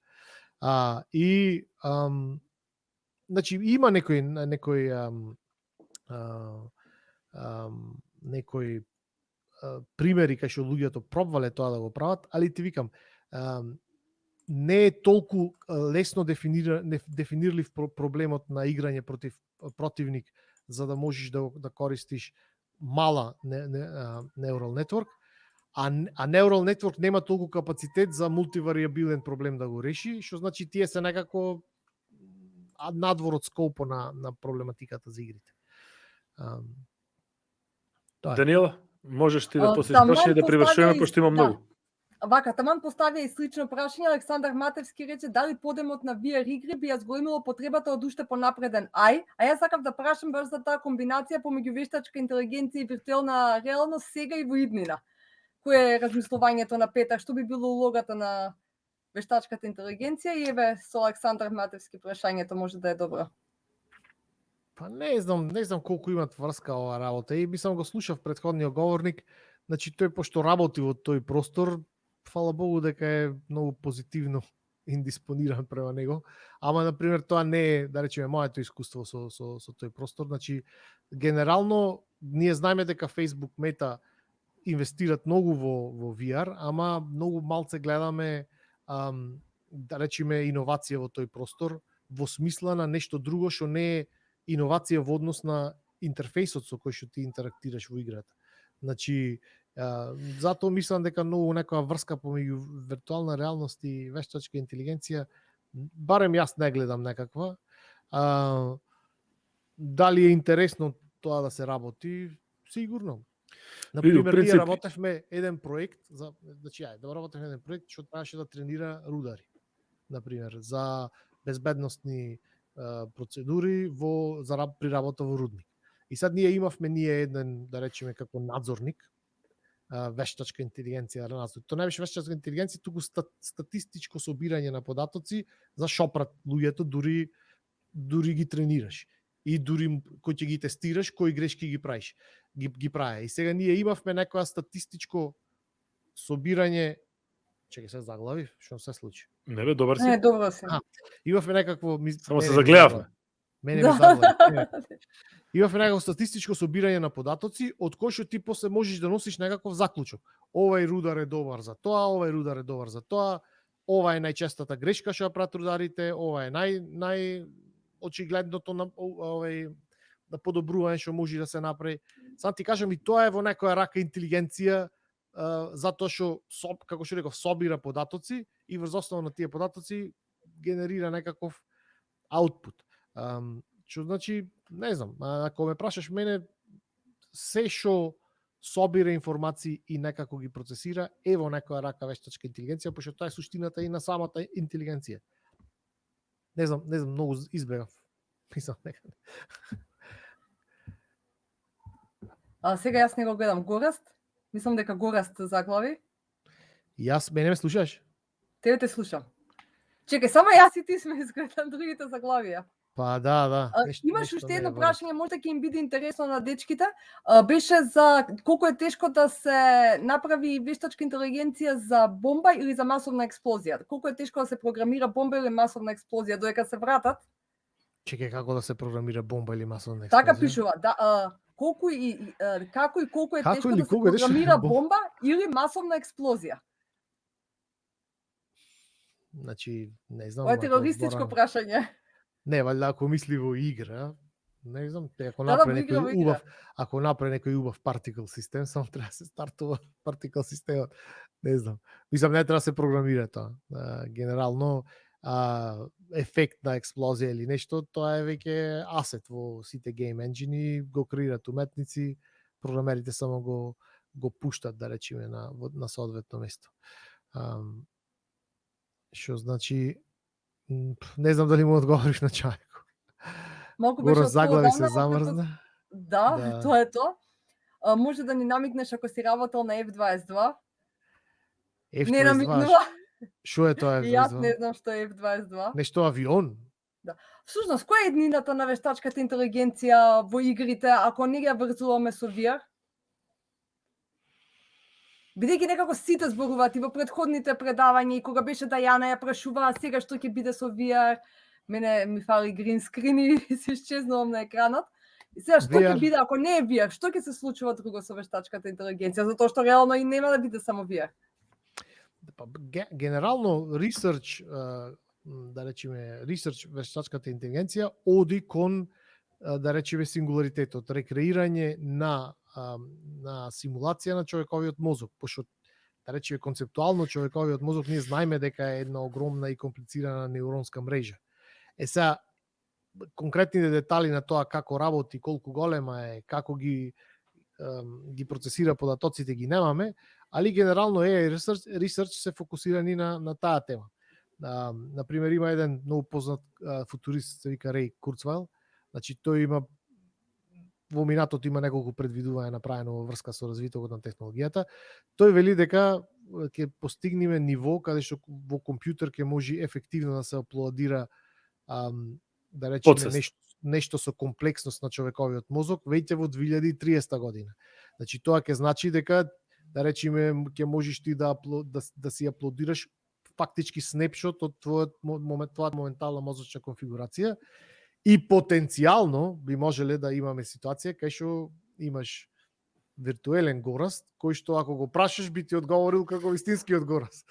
Значи има некои примери кај што луѓето пробвале тоа да го прават, али ти викам, не е толку лесно дефинирлив проблемот на играње против противник за да можеш да користиш мала neural network, а neural network нема толку капацитет за мултивариабилен проблем да го реши, што значи тие се некако надвор од скопо на проблематиката за игрите. Даниела, можеш ти да после прашање да привршуваме, пошто има многу. Вака, таман поставија и слично прашање. Александар Матевски рече дали подемот на VR игри би ја зголемило потребата од уште понапреден AI, а јас сакав да прашам баш за таа комбинација помеѓу вештачка интелигенција и виртуелна реалност сега и во иднина. Кој е размислувањето на Петар, што би било улогата на вештачката интелигенција и еве со Александар Матевски прашањето може да е добро. Па не знам колку имат врска ова работа и би сам го слушав претходниот говорник, значи тој пошто работи во тој простор, фала Богу дека е многу позитивно индиспониран према него, ама на пример тоа не е, да речеме, моето искуство со тој простор, значи генерално ние знаеме дека Facebook Meta инвестират многу во VR, ама многу малце гледаме да речеме иновација во тој простор во смисла на нешто друго што не е иновација во однос на интерфејсот со кој што ти интерактираш во играта. Значи, затоа мислам дека многу некоја врска помеѓу виртуална реалност и вештачка интелигенција, барем јас не гледам некаква. Дали е интересно тоа да се работи? Сигурно. Например, ние работевме еден проект, значи да работевме еден проект што требаше да тренира рудари, например, за безбедносни процедури при работа во рудник. И сад ние имавме еден, да речеме, како надзорник, вештачка интелигенција. Тоа не беше вештачка интелигенција, туку статистичко собирање на податоци за шопрат луѓето, дури ги тренираш. И дури кој ќе ги тестираш, кои грешки ги правиш. Ги прави. И сега ние имавме некоја статистичко собирање. Чекај, се заглавив, што се случи? Не бе, добар си. Не, добро си. Имавме некакво... Само се загледавме. Мене ме заглави. Имавме некакво статистичко собирање на податоци, од кој што ти после можеш да носиш некаков заклучок. Овај рудар е добар за тоа, овај рудар е добар за тоа, ова е најчестата грешка што ја прават рударите, ова е нај очигледното на подобрување што може да се направи. Сам ти кажам, и тоа е во некоја рака интелигенција, затоа што, како што реков, собира податоци и врз основа на тие податоци генерира некаков аутпут. Што значи, не знам, ако ме прашаш мене, се што собира информации и некако ги процесира е во некоја рака вештачка интелигенција, пошто тоа е суштината и на самата интелигенција. Не знам, многу избегав. Мислам некаде. Сега јас не го гледам Гораст. Мислам дека Гораст заглави. Мене ме слушаш? Тебе те слушам. Чекај, само јас и ти сме изгледам другите заглавија. Па да. Имаш уште едно прашање, можда ќе им биде интересно на дечките. Беше за колку е тешко да се направи вештачка интелигенција за бомба или за масовна експлозија. Колку е тешко да се програмира бомба или масовна експлозија додека се вратат? Чекај, како да се програмира бомба или масовна експлозија? Така пишува, да, колку е тешко да се програмира бомба или масовна експлозија? Значи, не знам. Ова е терористичко прашање. Не, валјда ако мисли во игра, не знам, ако направи некој убав партикл систем, само треба да се стартува партикл системот. Не знам. Мислам, не треба да се програмира тоа. Генерално, ефект на експлозија или нешто, тоа е веќе асет во сите гейм енджини, го креираат уметници, програмерите само го пуштат, да речеме, на соодветно место. Што значи, Не знам дали му одговориш на Чајко. Малку Горо беше заглави одамна, се замрзна. Да, Да. тоа е тоа. Може да ни намигнеш ако си работел на F22? Не F22, намигнува. што е тоа И јас не F22? знам што е F22. Нешто авион? Всушност, која е еднината на вештачката интелигенција во игрите, ако не ја врзуваме со VR? Бидејќи некако сите зборуваат и во претходните предавања и кога беше Дајана ја прашуваа сега што ќе биде со VR, мене ми фали грин скрин и се исчезнувам на екранот. И сега што ќе VR. биде ако не е VR? Што ќе се случува друго со вештачката интелигенција? Затоа што реално и нема да биде само VR. Па, генерално ресерч, да речеме, ресерч вештачката интелигенција оди кон, да речеме, сингуларитетот, рекреирање на симулација на човековиот мозок, пошто, да речеме, концептуално човековиот мозок ние знаеме дека е една огромна и комплицирана неуронска мрежа. Сега, конкретните детали на тоа како работи, колку голема е, како ги процесира податоците ги немаме, али генерално AI research се фокусирани на таа тема. Например, има еден многу познат футурист, се вика Рей Курцвайл. Значи, тој има во минатото има неколку предвидувања направено во врска со развитокот на технологијата. Тој вели дека ќе постигнеме ниво каде што во компјутер ќе може ефективно да се аплодира да речеме нешто со комплексност на човековиот мозок веќе во 2030 година. Значи тоа ќе значи дека да речеме ќе можеш ти да си аплодираш фактички снепшот од твојот моментална мозочна конфигурација и потенцијално би можеле да имаме ситуација кај што имаш виртуелен гораст, кој што ако го прашаш би ти одговорил како вистинскиот гораст.